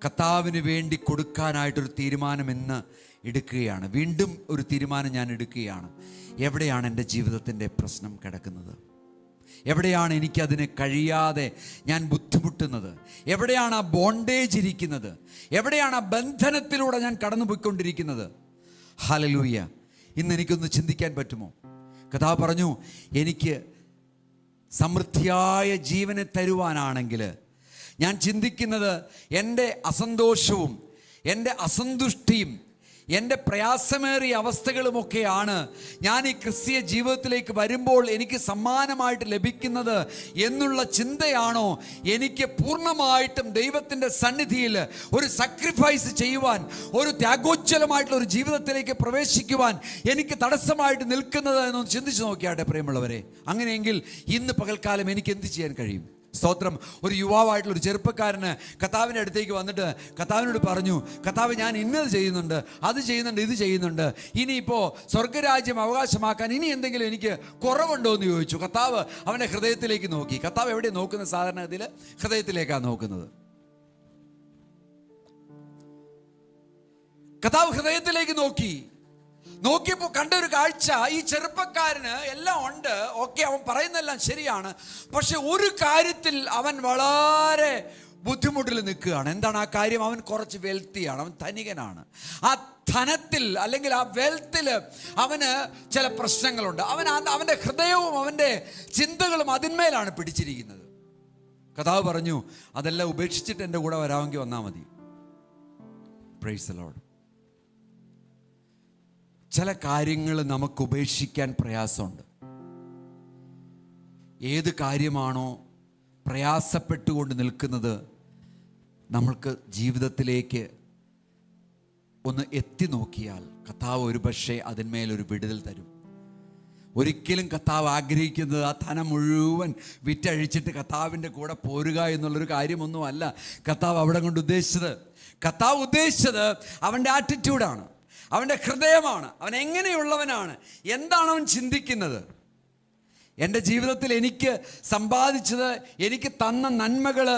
കർത്താവിന് വേണ്ടി കൊടുക്കാനായിട്ടൊരു തീരുമാനം ഇന്ന് എടുക്കുകയാണ്. വീണ്ടും ഒരു തീരുമാനം ഞാൻ എടുക്കുകയാണ്. എവിടെയാണ് എൻ്റെ ജീവിതത്തിൻ്റെ പ്രശ്നം കിടക്കുന്നത്? എവിടെയാണ് എനിക്കതിന് കഴിയാതെ ഞാൻ ബുദ്ധിമുട്ടുന്നത്? എവിടെയാണ് ആ ബോണ്ടേജ് ഇരിക്കുന്നത്? എവിടെയാണ് ആ ബന്ധനത്തിലൂടെ ഞാൻ കടന്നു പോയിക്കൊണ്ടിരിക്കുന്നത്? ഹല്ലേലൂയ. ഇന്ന് എനിക്കൊന്ന് ചിന്തിക്കാൻ പറ്റുമോ? കർത്താവ് പറഞ്ഞു, എനിക്ക് സമൃദ്ധിയായ ജീവനെ തരുവാനാണെങ്കിൽ ഞാൻ ചിന്തിക്കുന്നത് എൻ്റെ അസന്തോഷവും എൻ്റെ അസന്തുഷ്ടിയും എൻ്റെ പ്രയാസമേറിയ അവസ്ഥകളുമൊക്കെയാണ് ഞാൻ ഈ ക്രിസ്തീയ ജീവിതത്തിലേക്ക് വരുമ്പോൾ എനിക്ക് സമ്മാനമായിട്ട് ലഭിക്കുന്നത് എന്നുള്ള ചിന്തയാണോ എനിക്ക് പൂർണ്ണമായിട്ടും ദൈവത്തിൻ്റെ സന്നിധിയിൽ ഒരു സാക്രിഫൈസ് ചെയ്യുവാൻ, ഒരു ത്യാഗോജ്വലമായിട്ടുള്ള ഒരു ജീവിതത്തിലേക്ക് പ്രവേശിക്കുവാൻ എനിക്ക് തടസ്സമായിട്ട് നിൽക്കുന്നത് എന്നൊന്ന് ചിന്തിച്ച് നോക്കിയാട്ടെ പ്രിയമുള്ളവരെ. അങ്ങനെയെങ്കിൽ ഇന്ന് പകൽക്കാലം എനിക്ക് എന്ത് ചെയ്യാൻ കഴിയും? സ്തോത്രം. ഒരു യുവാവായിട്ടുള്ള ഒരു ചെറുപ്പക്കാരന് കർത്താവിൻ്റെ അടുത്തേക്ക് വന്നിട്ട് കർത്താവിനോട് പറഞ്ഞു, കർത്താവ്, ഞാൻ ഇന്നത് ചെയ്യുന്നുണ്ട്, അത് ചെയ്യുന്നുണ്ട്, ഇത് ചെയ്യുന്നുണ്ട്, ഇനിയിപ്പോൾ സ്വർഗരാജ്യം അവകാശമാക്കാൻ ഇനി എന്തെങ്കിലും എനിക്ക് കുറവുണ്ടോ എന്ന് ചോദിച്ചു. കർത്താവ് അവൻ്റെ ഹൃദയത്തിലേക്ക് നോക്കി. കർത്താവ് എവിടെ നോക്കുന്നത്? സാധാരണ ഇതിൽ ഹൃദയത്തിലേക്കാണ് നോക്കുന്നത്. കർത്താവ് ഹൃദയത്തിലേക്ക് നോക്കിയപ്പോൾ കണ്ട ഒരു കാഴ്ച, ഈ ചെറുപ്പക്കാരന് എല്ലാം ഉണ്ട്, ഓക്കെ, അവൻ പറയുന്നതെല്ലാം ശരിയാണ്, പക്ഷെ ഒരു കാര്യത്തിൽ അവൻ വളരെ ബുദ്ധിമുട്ടിൽ നിൽക്കുകയാണ്. എന്താണ് ആ കാര്യം? അവൻ കുറച്ച് വെൽത്തിയാണ്, അവൻ ധനികനാണ്. ആ ധനത്തിൽ അല്ലെങ്കിൽ ആ വെൽത്തിൽ അവന് ചില പ്രശ്നങ്ങളുണ്ട്. അവൻ്റെ ഹൃദയവും അവൻ്റെ ചിന്തകളും അതിന്മേലാണ് പിടിച്ചിരിക്കുന്നത്. കർത്താവ് പറഞ്ഞു, അതെല്ലാം ഉപേക്ഷിച്ചിട്ട് എൻ്റെ കൂടെ വരാമെങ്കിൽ വന്നാൽ മതി. Praise the Lord. ചില കാര്യങ്ങൾ നമുക്ക് ഉപേക്ഷിക്കാൻ പ്രയാസമുണ്ട്. ഏത് കാര്യമാണോ പ്രയാസപ്പെട്ടുകൊണ്ട് നിൽക്കുന്നത്, നമ്മൾക്ക് ജീവിതത്തിലേക്ക് ഒന്ന് എത്തി നോക്കിയാൽ കർത്താവ് ഒരു പക്ഷേ അതിന്മേലൊരു വിടുതൽ തരും. ഒരിക്കലും കർത്താവ് ആഗ്രഹിക്കുന്നത് ആ ധനം മുഴുവൻ വിറ്റഴിച്ചിട്ട് കർത്താവിൻ്റെ കൂടെ പോരുക എന്നുള്ളൊരു കാര്യമൊന്നുമല്ല കർത്താവ് അവിടെ കൊണ്ട് ഉദ്ദേശിച്ചത്. കർത്താവ് ഉദ്ദേശിച്ചത് അവൻ്റെ ആറ്റിറ്റ്യൂഡാണ്, അവൻ്റെ ഹൃദയമാണ്, അവൻ എങ്ങനെയുള്ളവനാണ്, എന്താണ് അവൻ ചിന്തിക്കുന്നത്. എൻ്റെ ജീവിതത്തിൽ എനിക്ക് സമ്പാദിച്ചത്, എനിക്ക് തന്ന നന്മകൾ,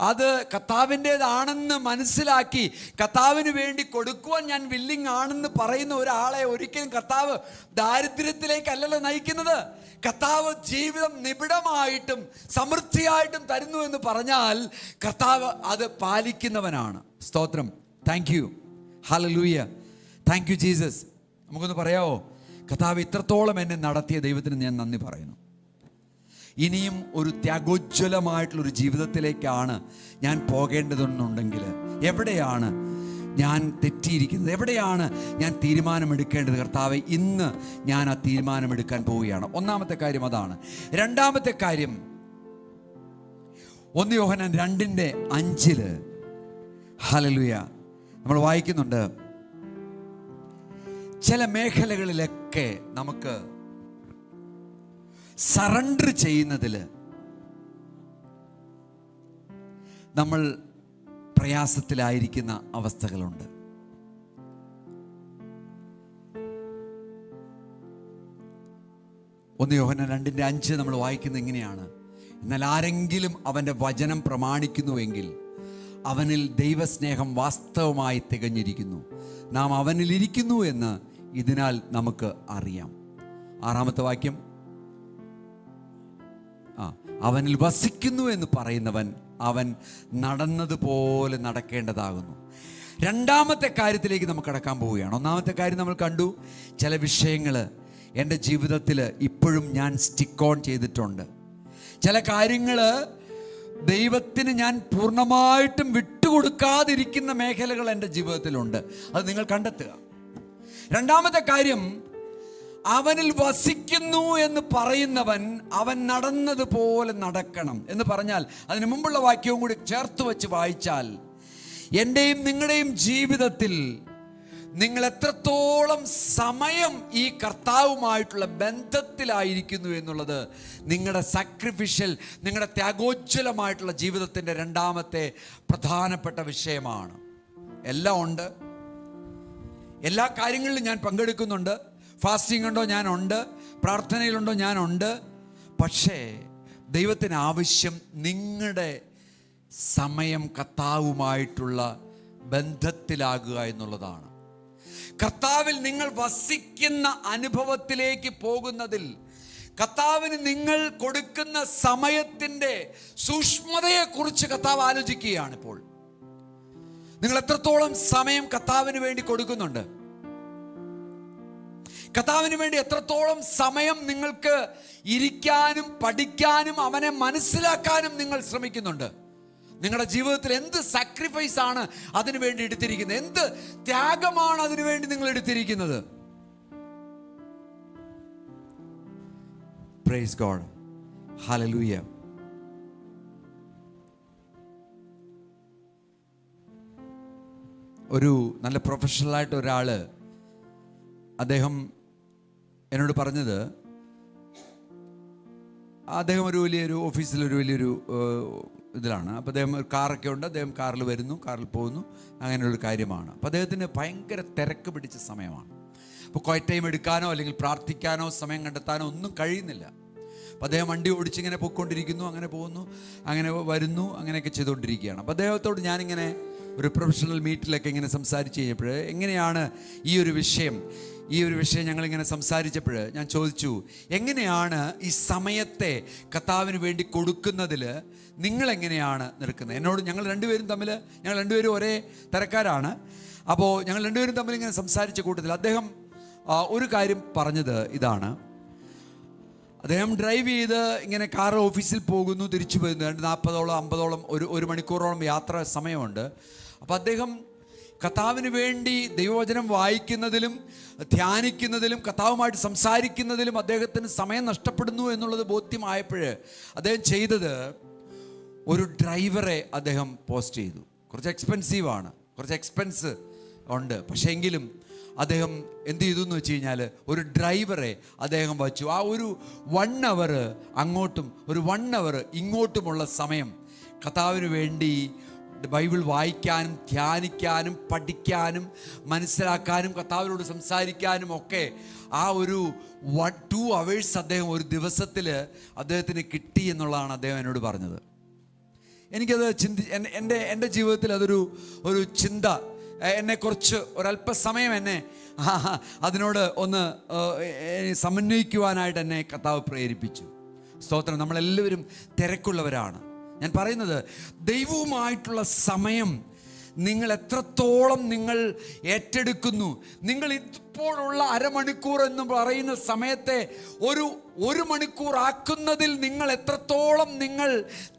അത് കർത്താവിൻ്റേതാണെന്ന് മനസ്സിലാക്കി കർത്താവിന് വേണ്ടി കൊടുക്കുവാൻ ഞാൻ വില്ലിങ് ആണെന്ന് പറയുന്ന ഒരാളെ ഒരിക്കലും കർത്താവ് ദാരിദ്ര്യത്തിലേക്കല്ലല്ലോ നയിക്കുന്നത്. കർത്താവ് ജീവിതം നിബിഡമായിട്ടും സമൃദ്ധിയായിട്ടും തരുന്നു എന്ന് പറഞ്ഞാൽ കർത്താവ് അത് പാലിക്കുന്നവനാണ്. സ്തോത്രം. Thank you. Hallelujah. Thank you Jesus. നമുക്കൊന്ന് പറയാമോ? കർത്താവ് ഇത്രത്തോളം എന്നെ നടത്തിയ ദൈവത്തിന് ഞാൻ നന്ദി പറയുന്നു. ഇനിയും ഒരു ത്യാഗോജ്വലമായിട്ടുള്ളൊരു ജീവിതത്തിലേക്കാണ് ഞാൻ പോകേണ്ടതെന്നുണ്ടെങ്കിൽ എവിടെയാണ് ഞാൻ തെറ്റിയിരിക്കുന്നത്? എവിടെയാണ് ഞാൻ തീരുമാനമെടുക്കേണ്ടത്? കർത്താവെ, ഇന്ന് ഞാൻ ആ തീരുമാനമെടുക്കാൻ പോവുകയാണ്. ഒന്നാമത്തെ കാര്യം അതാണ്. രണ്ടാമത്തെ കാര്യം 1 യോഹന്നാൻ 2:5 ഹല്ലേലൂയ നമ്മൾ വായിക്കുന്നുണ്ട്, ചില മേഖലകളിലൊക്കെ നമുക്ക് സറണ്ടർ ചെയ്യുന്നതിൽ നമ്മൾ പ്രയാസത്തിലായിരിക്കുന്ന അവസ്ഥകളുണ്ട്. യോഹന്നാൻ 2:5 നമ്മൾ വായിക്കുന്നത് ഇങ്ങനെയാണ്, എന്നാൽ ആരെങ്കിലും അവൻ്റെ വചനം പ്രമാണിക്കുന്നുവെങ്കിൽ അവനിൽ ദൈവസ്നേഹം വാസ്തവമായി തികഞ്ഞിരിക്കുന്നു. നാം അവനിൽ ഇരിക്കുന്നു എന്ന് ഇതിനാൽ നമുക്ക് അറിയാം. 6-ാമത്തെ വാക്യം, അവനിൽ വസിക്കുന്നു എന്ന് പറയുന്നവൻ അവൻ നടന്നതുപോലെ നടക്കേണ്ടതാകുന്നു. രണ്ടാമത്തെ കാര്യത്തിലേക്ക് നമുക്ക് കടക്കാൻ പോവുകയാണ്. ഒന്നാമത്തെ കാര്യം നമ്മൾ കണ്ടു, ചില വിഷയങ്ങൾ എൻ്റെ ജീവിതത്തിൽ ഇപ്പോഴും ഞാൻ സ്റ്റിക്ക് ഓൺ ചെയ്തിട്ടുണ്ട്. ചില കാര്യങ്ങൾ ദൈവത്തിന് ഞാൻ പൂർണ്ണമായിട്ടും വിട്ടുകൊടുക്കാതിരിക്കുന്ന മേഖലകൾ എൻ്റെ ജീവിതത്തിലുണ്ട്. അത് നിങ്ങൾ കണ്ടെത്തുക. രണ്ടാമത്തെ കാര്യം, അവനിൽ വസിക്കുന്നു എന്ന് പറയുന്നവൻ അവൻ നടന്നതുപോലെ നടക്കണം എന്ന് പറഞ്ഞാൽ, അതിന് മുമ്പുള്ള വാക്യവും കൂടി ചേർത്ത് വെച്ച് വായിച്ചാൽ, എൻ്റെയും നിങ്ങളുടെയും ജീവിതത്തിൽ നിങ്ങൾ എത്രത്തോളം സമയം ഈ കർത്താവുമായിട്ടുള്ള ബന്ധത്തിലായിരിക്കുന്നു എന്നുള്ളത് നിങ്ങളുടെ സാക്രിഫിഷ്യൽ, നിങ്ങളുടെ ത്യാഗോജ്വലമായിട്ടുള്ള ജീവിതത്തിൻ്റെ രണ്ടാമത്തെ പ്രധാനപ്പെട്ട വിഷയമാണ്. എല്ലാം ഉണ്ട്, എല്ലാ കാര്യങ്ങളിലും ഞാൻ പങ്കെടുക്കുന്നുണ്ട്. ഫാസ്റ്റിംഗ് ഉണ്ടോ? ഞാനുണ്ട്. പ്രാർത്ഥനയിലുണ്ടോ? ഞാനുണ്ട്. പക്ഷേ ദൈവത്തിന് ആവശ്യം നിങ്ങളുടെ സമയം കർത്താവുമായിട്ടുള്ള ബന്ധത്തിലാകുക എന്നുള്ളതാണ്. കർത്താവിൽ നിങ്ങൾ വസിക്കുന്ന അനുഭവത്തിലേക്ക് പോകുന്നതിൽ കർത്താവിന് നിങ്ങൾ കൊടുക്കുന്ന സമയത്തിൻ്റെ സൂക്ഷ്മതയെക്കുറിച്ച് കർത്താവ് ആലോചിക്കുകയാണ്. ഇപ്പോൾ നിങ്ങൾ എത്രത്തോളം സമയം കർത്താവിന് വേണ്ടി കൊടുക്കുന്നുണ്ട്? കർത്താവിന് വേണ്ടി എത്രത്തോളം സമയം നിങ്ങൾക്ക് ഇരിക്കാനും പഠിക്കാനും അവനെ മനസ്സിലാക്കാനും നിങ്ങൾ ശ്രമിക്കുന്നുണ്ട്? നിങ്ങളുടെ ജീവിതത്തിൽ എന്ത് സാക്രിഫൈസ് ആണ് അതിനു വേണ്ടി എടുത്തിരിക്കുന്നത്? എന്ത് ത്യാഗമാണ് അതിനു വേണ്ടി നിങ്ങൾ എടുത്തിരിക്കുന്നത്? Praise God, hallelujah. ഒരു നല്ല പ്രൊഫഷണലായിട്ട് ഒരാൾ, അദ്ദേഹം എന്നോട് പറഞ്ഞത്, അദ്ദേഹം ഒരു വലിയൊരു ഓഫീസിലൊരു വലിയൊരു ഇതിലാണ്. അപ്പോൾ അദ്ദേഹം കാറൊക്കെ ഉണ്ട്, അദ്ദേഹം കാറിൽ വരുന്നു, കാറിൽ പോകുന്നു, അങ്ങനെയുള്ളൊരു കാര്യമാണ്. അപ്പോൾ അദ്ദേഹത്തിന് ഭയങ്കര തിരക്ക് പിടിച്ച സമയമാണ്. അപ്പോൾ ക്വയറ്റ് ടൈം എടുക്കാനോ അല്ലെങ്കിൽ പ്രാർത്ഥിക്കാനോ സമയം കണ്ടെത്താനോ ഒന്നും കഴിയുന്നില്ല. അപ്പോൾ അദ്ദേഹം വണ്ടി ഓടിച്ചിങ്ങനെ പോയിക്കൊണ്ടിരിക്കുന്നു, അങ്ങനെ പോകുന്നു, അങ്ങനെ വരുന്നു, അങ്ങനെയൊക്കെ ചെയ്തുകൊണ്ടിരിക്കുകയാണ്. അപ്പോൾ അദ്ദേഹത്തോട് ഞാനിങ്ങനെ ഒരു പ്രൊഫഷണൽ മീറ്റിലൊക്കെ ഇങ്ങനെ സംസാരിച്ച് കഴിഞ്ഞപ്പോൾ, എങ്ങനെയാണ് ഈ ഒരു വിഷയം ഞങ്ങളിങ്ങനെ സംസാരിച്ചപ്പോൾ ഞാൻ ചോദിച്ചു, എങ്ങനെയാണ് ഈ സമയത്തെ കർത്താവിന് വേണ്ടി കൊടുക്കുന്നതിൽ നിങ്ങളെങ്ങനെയാണ് നിൽക്കുന്നത്? എന്നോട് ഞങ്ങൾ രണ്ടുപേരും ഒരേ തരക്കാരാണ്. അപ്പോൾ ഞങ്ങൾ രണ്ടുപേരും തമ്മിൽ ഇങ്ങനെ സംസാരിച്ച കൂട്ടത്തിൽ അദ്ദേഹം ഒരു കാര്യം പറഞ്ഞത് ഇതാണ്. അദ്ദേഹം ഡ്രൈവ് ചെയ്ത് ഇങ്ങനെ കാർ ഓഫീസിൽ പോകുന്നു, തിരിച്ചു പോകുന്നു. 40-50 ഒരു മണിക്കൂറോളം യാത്ര സമയമുണ്ട്. അപ്പോൾ അദ്ദേഹം കർത്താവിന് വേണ്ടി ദൈവവചനം വായിക്കുന്നതിലും ധ്യാനിക്കുന്നതിലും കർത്താവുമായിട്ട് സംസാരിക്കുന്നതിലും അദ്ദേഹത്തിന് സമയം നഷ്ടപ്പെടുന്നു എന്നുള്ളത് ബോധ്യമായപ്പോൾ അദ്ദേഹം ചെയ്തത്, ഒരു ഡ്രൈവറെ അദ്ദേഹം പോസ്റ്റ് ചെയ്തു. കുറച്ച് എക്സ്പെൻസീവാണ്, കുറച്ച് എക്സ്പെൻസ് ഉണ്ട്. പക്ഷേ എങ്കിലും അദ്ദേഹം എന്ത് ചെയ്തു എന്ന് വെച്ച് കഴിഞ്ഞാൽ, ഒരു ഡ്രൈവറെ അദ്ദേഹം വച്ചു. ആ ഒരു 1 hour അങ്ങോട്ടും ഒരു 1 hour ഇങ്ങോട്ടുമുള്ള സമയം കർത്താവിന് വേണ്ടി ബൈബിൾ വായിക്കാനും ധ്യാനിക്കാനും പഠിക്കാനും മനസ്സിലാക്കാനും കർത്താവിനോട് സംസാരിക്കാനും ഒക്കെ ആ ഒരു 2 hours അദ്ദേഹം ഒരു ദിവസത്തിൽ അദ്ദേഹത്തിന് കിട്ടി എന്നുള്ളതാണ് അദ്ദേഹം എന്നോട് പറഞ്ഞത്. എനിക്കത് എൻ്റെ ജീവിതത്തിൽ ഒരു ചിന്ത എന്നെക്കുറിച്ച് ഒരല്പസമയം എന്നെ അതിനോട് ഒന്ന് സമന്വയിക്കുവാനായിട്ട് എന്നെ കർത്താവ് പ്രേരിപ്പിച്ചു. സ്തോത്രം. നമ്മളെല്ലാവരും തിരക്കുള്ളവരാണ്. ഞാൻ പറയുന്നത്, ദൈവവുമായിട്ടുള്ള സമയം നിങ്ങൾ എത്രത്തോളം നിങ്ങൾ ഏറ്റെടുക്കുന്നു. നിങ്ങൾ ഇപ്പോഴുള്ള അരമണിക്കൂർ എന്ന് പറയുന്ന സമയത്തെ ഒരു മണിക്കൂർ ആക്കുന്നതിൽ നിങ്ങൾ എത്രത്തോളം നിങ്ങൾ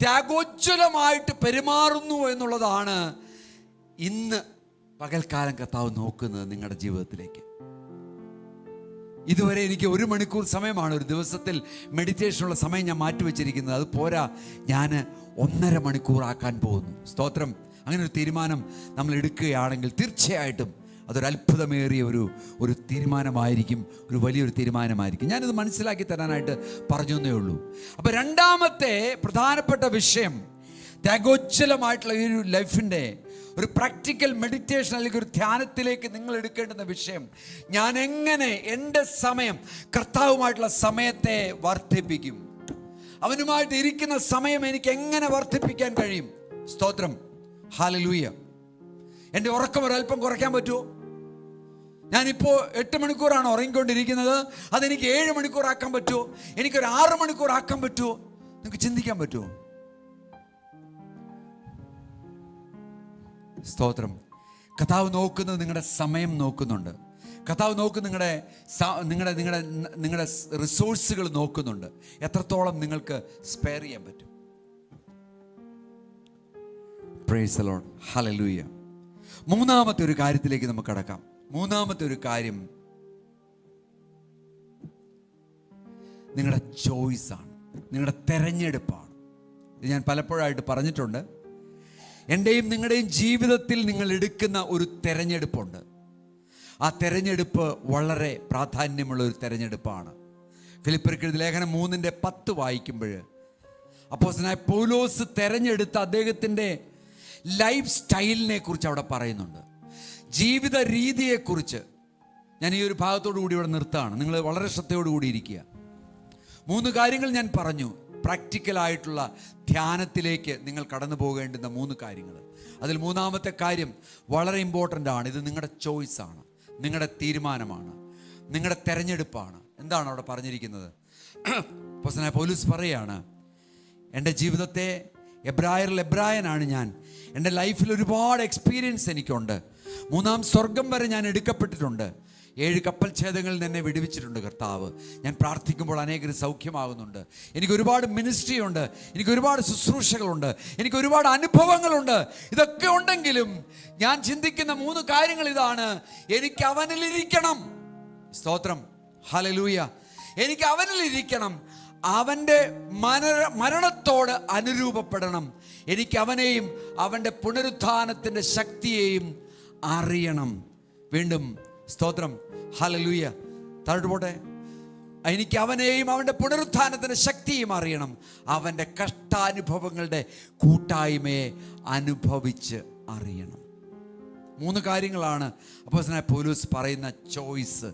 ത്യാഗോജ്വലമായിട്ട് പെരുമാറുന്നു എന്നുള്ളതാണ് ഇന്ന് പകൽക്കാലം കർത്താവ് നോക്കുന്നത് നിങ്ങളുടെ ജീവിതത്തിലേക്ക്. ഇതുവരെ എനിക്ക് 1 മണിക്കൂർ സമയമാണ് ഒരു ദിവസത്തിൽ മെഡിറ്റേഷനുള്ള സമയം ഞാൻ മാറ്റിവെച്ചിരിക്കുന്നത്. അത് പോരാ, ഞാൻ 1.5 മണിക്കൂർ ആക്കാൻ പോകുന്നു. സ്തോത്രം. അങ്ങനെ ഒരു തീരുമാനം നമ്മൾ എടുക്കുകയാണെങ്കിൽ തീർച്ചയായിട്ടും അതൊരു അത്ഭുതമേറിയ ഒരു തീരുമാനമായിരിക്കും, ഒരു വലിയൊരു തീരുമാനമായിരിക്കും. ഞാനിത് മനസ്സിലാക്കി തരാനായിട്ട് പറഞ്ഞേ ഉള്ളൂ. അപ്പോൾ രണ്ടാമത്തെ പ്രധാനപ്പെട്ട വിഷയം, ത്യാഗോജ്വലമായിട്ടുള്ള ഈ ഒരു ലൈഫിൻ്റെ ഒരു പ്രാക്ടിക്കൽ മെഡിറ്റേഷൻ അല്ലെങ്കിൽ ഒരു ധ്യാനത്തിലേക്ക് നിങ്ങൾ എടുക്കേണ്ടുന്ന വിഷയം, ഞാൻ എങ്ങനെ എൻ്റെ സമയം, കർത്താവുമായിട്ടുള്ള സമയത്തെ വർദ്ധിപ്പിക്കും? അവനുമായിട്ട് ഇരിക്കുന്ന സമയം എനിക്ക് എങ്ങനെ വർദ്ധിപ്പിക്കാൻ കഴിയും? സ്തോത്രം. ഹല്ലേലൂയ. എൻ്റെ ഉറക്കം ഒരല്പം കുറയ്ക്കാൻ പറ്റുമോ? ഞാനിപ്പോൾ 8 മണിക്കൂറാണ് ഉറങ്ങിക്കൊണ്ടിരിക്കുന്നത്. അതെനിക്ക് 7 മണിക്കൂർ ആക്കാൻ പറ്റുമോ? എനിക്കൊരു 6 മണിക്കൂർ ആക്കാൻ പറ്റുമോ? നിങ്ങൾക്ക് ചിന്തിക്കാൻ പറ്റുമോ? സ്തോത്രം. കർത്താവ് നോക്കുന്നത് നിങ്ങളുടെ സമയം നോക്കുന്നുണ്ട്. കർത്താവ് നോക്കുന്ന നിങ്ങളുടെ റിസോഴ്സുകൾ നോക്കുന്നുണ്ട്. എത്രത്തോളം നിങ്ങൾക്ക് സ്പെയർ ചെയ്യാൻ പറ്റും. Praise the Lord. ഹല്ലേലൂയ. മൂന്നാമത്തെ ഒരു കാര്യത്തിലേക്ക് നമുക്ക് കടക്കാം. മൂന്നാമത്തെ ഒരു കാര്യം നിങ്ങളുടെ ചോയ്സാണ്, നിങ്ങളുടെ തെരഞ്ഞെടുപ്പാണ്. ഇത് ഞാൻ പലപ്പോഴായിട്ട് പറഞ്ഞിട്ടുണ്ട്. എൻ്റെയും നിങ്ങളുടെയും ജീവിതത്തിൽ നിങ്ങൾ എടുക്കുന്ന ഒരു തെരഞ്ഞെടുപ്പുണ്ട്. ആ തെരഞ്ഞെടുപ്പ് വളരെ പ്രാധാന്യമുള്ള ഒരു തെരഞ്ഞെടുപ്പാണ്. ഫിലിപ്പിയർക്കെഴുതിയ ലേഖനം 3:10 വായിക്കുമ്പോൾ അപ്പോസ്തലനായ പൗലോസ് തെരഞ്ഞെടുത്ത അദ്ദേഹത്തിൻ്റെ ലൈഫ് സ്റ്റൈലിനെ കുറിച്ച് അവിടെ പറയുന്നുണ്ട്. ജീവിത രീതിയെക്കുറിച്ച്. ഞാൻ ഈ ഒരു ഭാഗത്തോടു കൂടി ഇവിടെ നിർത്തുകയാണ്. നിങ്ങൾ വളരെ ശ്രദ്ധയോടു കൂടി ഇരിക്കുക. 3 കാര്യങ്ങൾ ഞാൻ പറഞ്ഞു. പ്രാക്ടിക്കലായിട്ടുള്ള ധ്യാനത്തിലേക്ക് നിങ്ങൾ കടന്നു പോകേണ്ടുന്ന 3 കാര്യങ്ങൾ. അതിൽ മൂന്നാമത്തെ കാര്യം വളരെ ഇമ്പോർട്ടൻ്റ് ആണ്. ഇത് നിങ്ങളുടെ ചോയ്സാണ്, നിങ്ങളുടെ തീരുമാനമാണ്, നിങ്ങളുടെ തെരഞ്ഞെടുപ്പാണ്. എന്താണ് അവിടെ പറഞ്ഞിരിക്കുന്നത്? അപ്പോസ്തലനായ പൗലോസ് പറയാണ്, എൻ്റെ ജീവിതത്തെ എബ്രായനാണ് ഞാൻ. എൻ്റെ ലൈഫിൽ ഒരുപാട് എക്സ്പീരിയൻസ് എനിക്കുണ്ട്. 3-ാം സ്വർഗം വരെ ഞാൻ എടുക്കപ്പെട്ടിട്ടുണ്ട്. 7 കപ്പൽ ഛേദങ്ങളിൽ എന്നെ വിടുവിച്ചിട്ടുണ്ട് കർത്താവ്. ഞാൻ പ്രാർത്ഥിക്കുമ്പോൾ അനേകർ സൗഖ്യമാകുന്നുണ്ട്. എനിക്ക് ഒരുപാട് മിനിസ്ട്രി ഉണ്ട്, എനിക്ക് ഒരുപാട് ശുശ്രൂഷകളുണ്ട്, എനിക്ക് ഒരുപാട് അനുഭവങ്ങളുണ്ട്. ഇതൊക്കെ ഉണ്ടെങ്കിലും ഞാൻ ചിന്തിക്കുന്ന 3 കാര്യങ്ങൾ ഇതാണ്: എനിക്ക് അവനിലിരിക്കണം. സ്തോത്രം. ഹല്ലേലൂയ. എനിക്ക് അവനിലിരിക്കണം. അവൻ്റെ മരണത്തോട് അനുരൂപപ്പെടണം. എനിക്ക് അവനെയും അവൻ്റെ പുനരുത്ഥാനത്തിൻ്റെ ശക്തിയെയും അറിയണം. വീണ്ടും സ്തോത്രം. ഹല്ലേലൂയ. താഴോട്ട് പോട്ടെ. എനിക്ക് അവനെയും അവൻ്റെ പുനരുത്ഥാനത്തിൻ്റെ ശക്തിയും അറിയണം. അവൻ്റെ കഷ്ടാനുഭവങ്ങളുടെ കൂട്ടായ്മയെ അനുഭവിച്ച് അറിയണം. 3 കാര്യങ്ങളാണ് അപ്പോസ്തലനായ പൗലോസ് പറയുന്ന ചോയ്സ്.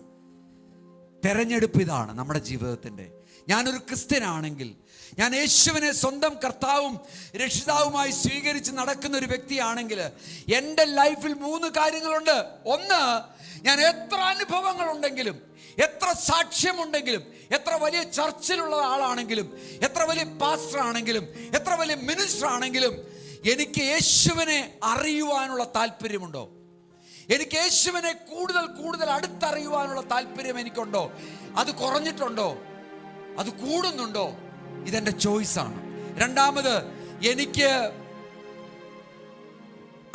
തെരഞ്ഞെടുപ്പ് ഇതാണ് നമ്മുടെ ജീവിതത്തിൻ്റെ. ഞാനൊരു ക്രിസ്ത്യനാണെങ്കിൽ, ഞാൻ യേശുവിനെ സ്വന്തം കർത്താവും രക്ഷിതാവുമായി സ്വീകരിച്ച് നടക്കുന്ന ഒരു വ്യക്തിയാണെങ്കിൽ എൻ്റെ ലൈഫിൽ 3 കാര്യങ്ങളുണ്ട്. ഒന്ന്, ഞാൻ എത്ര അനുഭവങ്ങളുണ്ടെങ്കിലും, എത്ര സാക്ഷ്യമുണ്ടെങ്കിലും, എത്ര വലിയ ചർച്ചിലുള്ള ആളാണെങ്കിലും, എത്ര വലിയ പാസ്റ്റർ ആണെങ്കിലും, എത്ര വലിയ മിനിസ്റ്റർ ആണെങ്കിലും, എനിക്ക് യേശുവിനെ അറിയുവാനുള്ള താല്പര്യമുണ്ടോ? എനിക്ക് യേശുവിനെ കൂടുതൽ അടുത്തറിയുവാനുള്ള താല്പര്യം എനിക്കുണ്ടോ? അത് കുറഞ്ഞിട്ടുണ്ടോ? അത് കൂടുന്നുണ്ടോ? ഇതെൻ്റെ ചോയ്സാണ്. രണ്ടാമത്, എനിക്ക്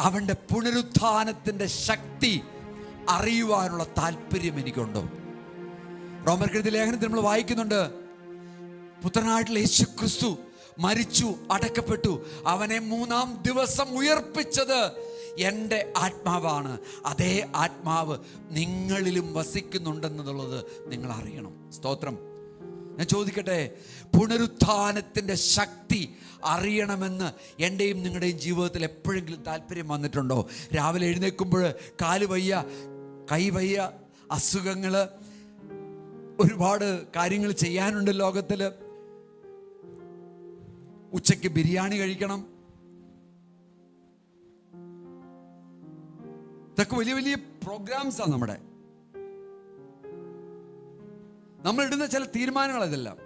അവൻ്റെ പുനരുത്ഥാനത്തിൻ്റെ ശക്തി അറിയുവാനുള്ള താല്പര്യം എനിക്കുണ്ടോ? റോമർക്കെഴുതിയ ലേഖനത്തിൽ നമ്മൾ വായിക്കുന്നുണ്ട്, പുത്രനായിട്ടുള്ള യേശു ക്രിസ്തു മരിച്ചു, അടക്കപ്പെട്ടു, അവനെ 3-ാം ദിവസം ഉയർപ്പിച്ചത് എൻ്റെ ആത്മാവാണ്. അതേ ആത്മാവ് നിങ്ങളിലും വസിക്കുന്നുണ്ടെന്നുള്ളത് നിങ്ങൾ അറിയണം. സ്തോത്രം. ഞാൻ ചോദിക്കട്ടെ, പുനരുത്ഥാനത്തിൻ്റെ ശക്തി അറിയണമെന്ന് എൻ്റെയും നിങ്ങളുടെയും ജീവിതത്തിൽ എപ്പോഴെങ്കിലും താല്പര്യം വന്നിട്ടുണ്ടോ? രാവിലെ എഴുന്നേൽക്കുമ്പോൾ കാല് വയ്യ, കൈ വയ്യ, അസുഖങ്ങൾ, ഒരുപാട് കാര്യങ്ങൾ ചെയ്യാനുണ്ട് ലോകത്തിൽ. ഉച്ചയ്ക്ക് ബിരിയാണി കഴിക്കണം. ഇതൊക്കെ വലിയ വലിയ പ്രോഗ്രാംസാണ് നമ്മുടെ. നമ്മൾ ഇടുന്ന ചില തീരുമാനങ്ങൾ ഇതെല്ലാം.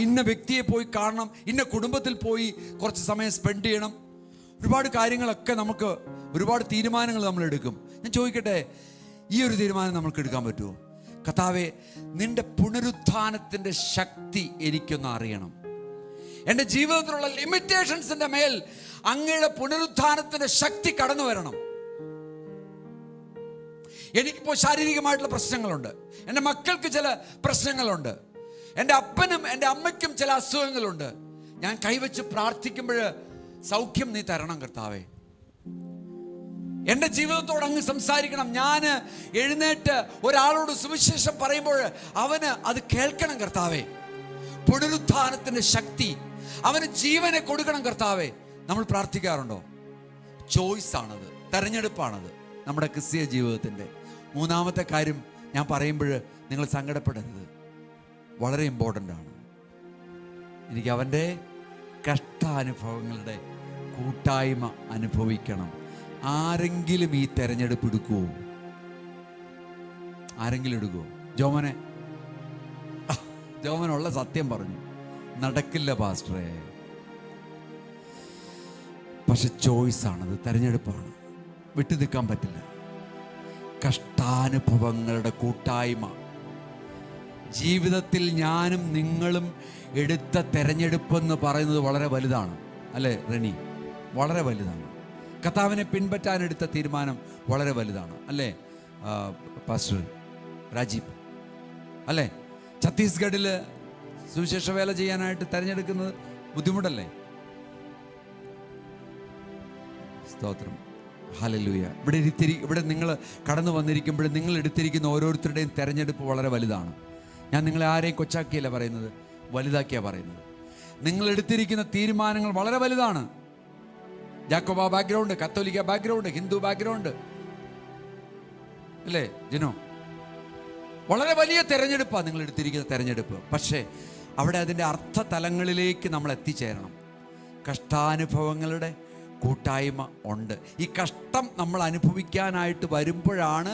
ഇന്ന വ്യക്തിയെ പോയി കാണണം, ഇന്ന കുടുംബത്തിൽ പോയി കുറച്ച് സമയം സ്പെൻഡ് ചെയ്യണം, ഒരുപാട് കാര്യങ്ങളൊക്കെ നമുക്ക്, ഒരുപാട് തീരുമാനങ്ങൾ നമ്മൾ എടുക്കും. ഞാൻ ചോദിക്കട്ടെ, ഈ ഒരു തീരുമാനം നമുക്ക് എടുക്കാൻ പറ്റുമോ? കർത്താവേ, നിന്റെ പുനരുത്ഥാനത്തിൻ്റെ ശക്തി എനിക്കൊന്ന് അറിയണം. എൻ്റെ ജീവിതത്തിലുള്ള ലിമിറ്റേഷൻസിൻ്റെ മേൽ അങ്ങയുടെ പുനരുത്ഥാനത്തിൻ്റെ ശക്തി കടന്നു വരണം. എനിക്കിപ്പോൾ ശാരീരികമായിട്ടുള്ള പ്രശ്നങ്ങളുണ്ട്, എൻ്റെ മക്കൾക്ക് ചില പ്രശ്നങ്ങളുണ്ട്, എൻ്റെ അപ്പനും എൻ്റെ അമ്മയ്ക്കും ചില അസുഖങ്ങളുണ്ട്. ഞാൻ കൈവച്ച് പ്രാർത്ഥിക്കുമ്പോൾ സൗഖ്യം നീ തരണം കർത്താവേ. എൻ്റെ ജീവിതത്തോട് അങ്ങ് സംസാരിക്കണം. ഞാൻ എഴുന്നേറ്റ് ഒരാളോട് സുവിശേഷം പറയുമ്പോൾ അവന് അത് കേൾക്കണം കർത്താവേ. പുനരുത്ഥാനത്തിൻ്റെ ശക്തി അവന് ജീവനെ കൊടുക്കണം കർത്താവേ. നമ്മൾ പ്രാർത്ഥിക്കാറുണ്ടോ? ചോയ്സാണത്, തെരഞ്ഞെടുപ്പാണത് നമ്മുടെ ക്രിസ്തീയ ജീവിതത്തിൻ്റെ. 3-ാമത്തെ കാര്യം ഞാൻ പറയുമ്പോൾ നിങ്ങൾ സങ്കടപ്പെടരുത്, വളരെ ഇമ്പോർട്ടൻ്റ് ആണ്. എനിക്ക് അവൻ്റെ കഷ്ടാനുഭവങ്ങളുടെ കൂട്ടായ്മ അനുഭവിക്കണം. ആരെങ്കിലും ഈ തെരഞ്ഞെടുപ്പ് എടുക്കുമോ? ആരെങ്കിലും എടുക്കുമോ? ജോമനുള്ള സത്യം പറഞ്ഞു. നടക്കില്ല പാസ്റ്ററെ. പക്ഷെ ചോയ്സാണത്, തെരഞ്ഞെടുപ്പാണ്, വിട്ടു നിൽക്കാൻ പറ്റില്ല. കഷ്ടാനുഭവങ്ങളുടെ കൂട്ടായ്മ. ജീവിതത്തിൽ ഞാനും നിങ്ങളും എടുത്ത തെരഞ്ഞെടുപ്പെന്ന് പറയുന്നത് വളരെ വലുതാണ്, അല്ലേ റെനി? വളരെ വലുതാണ്. കർത്താവിനെ പിൻപറ്റാനെടുത്ത തീരുമാനം വളരെ വലുതാണ്, അല്ലേ പാസ്റ്റർ രാജീവ്? അല്ലേ? ഛത്തീസ്ഗഡിൽ സുവിശേഷ വേല ചെയ്യാനായിട്ട് തിരഞ്ഞെടുക്കുന്നത് ബുദ്ധിമുട്ടല്ലേ? സ്തോത്രം, ഹല്ലേലൂയ. ഇവിടെ നിങ്ങൾ കടന്നു വന്നിരിക്കുമ്പോൾ നിങ്ങൾ എടുത്തിരിക്കുന്ന ഓരോരുത്തരുടെയും തിരഞ്ഞെടുപ്പ് വളരെ വലുതാണ്. ഞാൻ നിങ്ങളെ ആരെയും കൊച്ചാക്കിയല്ല പറയുന്നത്, വലുതാക്കിയാണ് പറയുന്നത്. നിങ്ങൾ എടുത്തിരിക്കുന്ന തീരുമാനങ്ങൾ വളരെ വലുതാണ്. ജാക്കോബ ബാക്ക്ഗ്രൗണ്ട്, കത്തോലിക്ക ബാക്ക്ഗ്രൗണ്ട്, ഹിന്ദു ബാക്ക്ഗ്രൗണ്ട്, അല്ലേ ജിനോ? വളരെ വലിയ തെരഞ്ഞെടുപ്പാണ് നിങ്ങൾ എടുത്തിരിക്കുന്ന തെരഞ്ഞെടുപ്പ്. പക്ഷേ അവിടെ അതിൻ്റെ അർത്ഥതലങ്ങളിലേക്ക് നമ്മൾ എത്തിച്ചേരണം. കഷ്ടാനുഭവങ്ങളുടെ കൂട്ടായ്മ ഉണ്ട്. ഈ കഷ്ടം നമ്മൾ അനുഭവിക്കാനായിട്ട് വരുമ്പോഴാണ്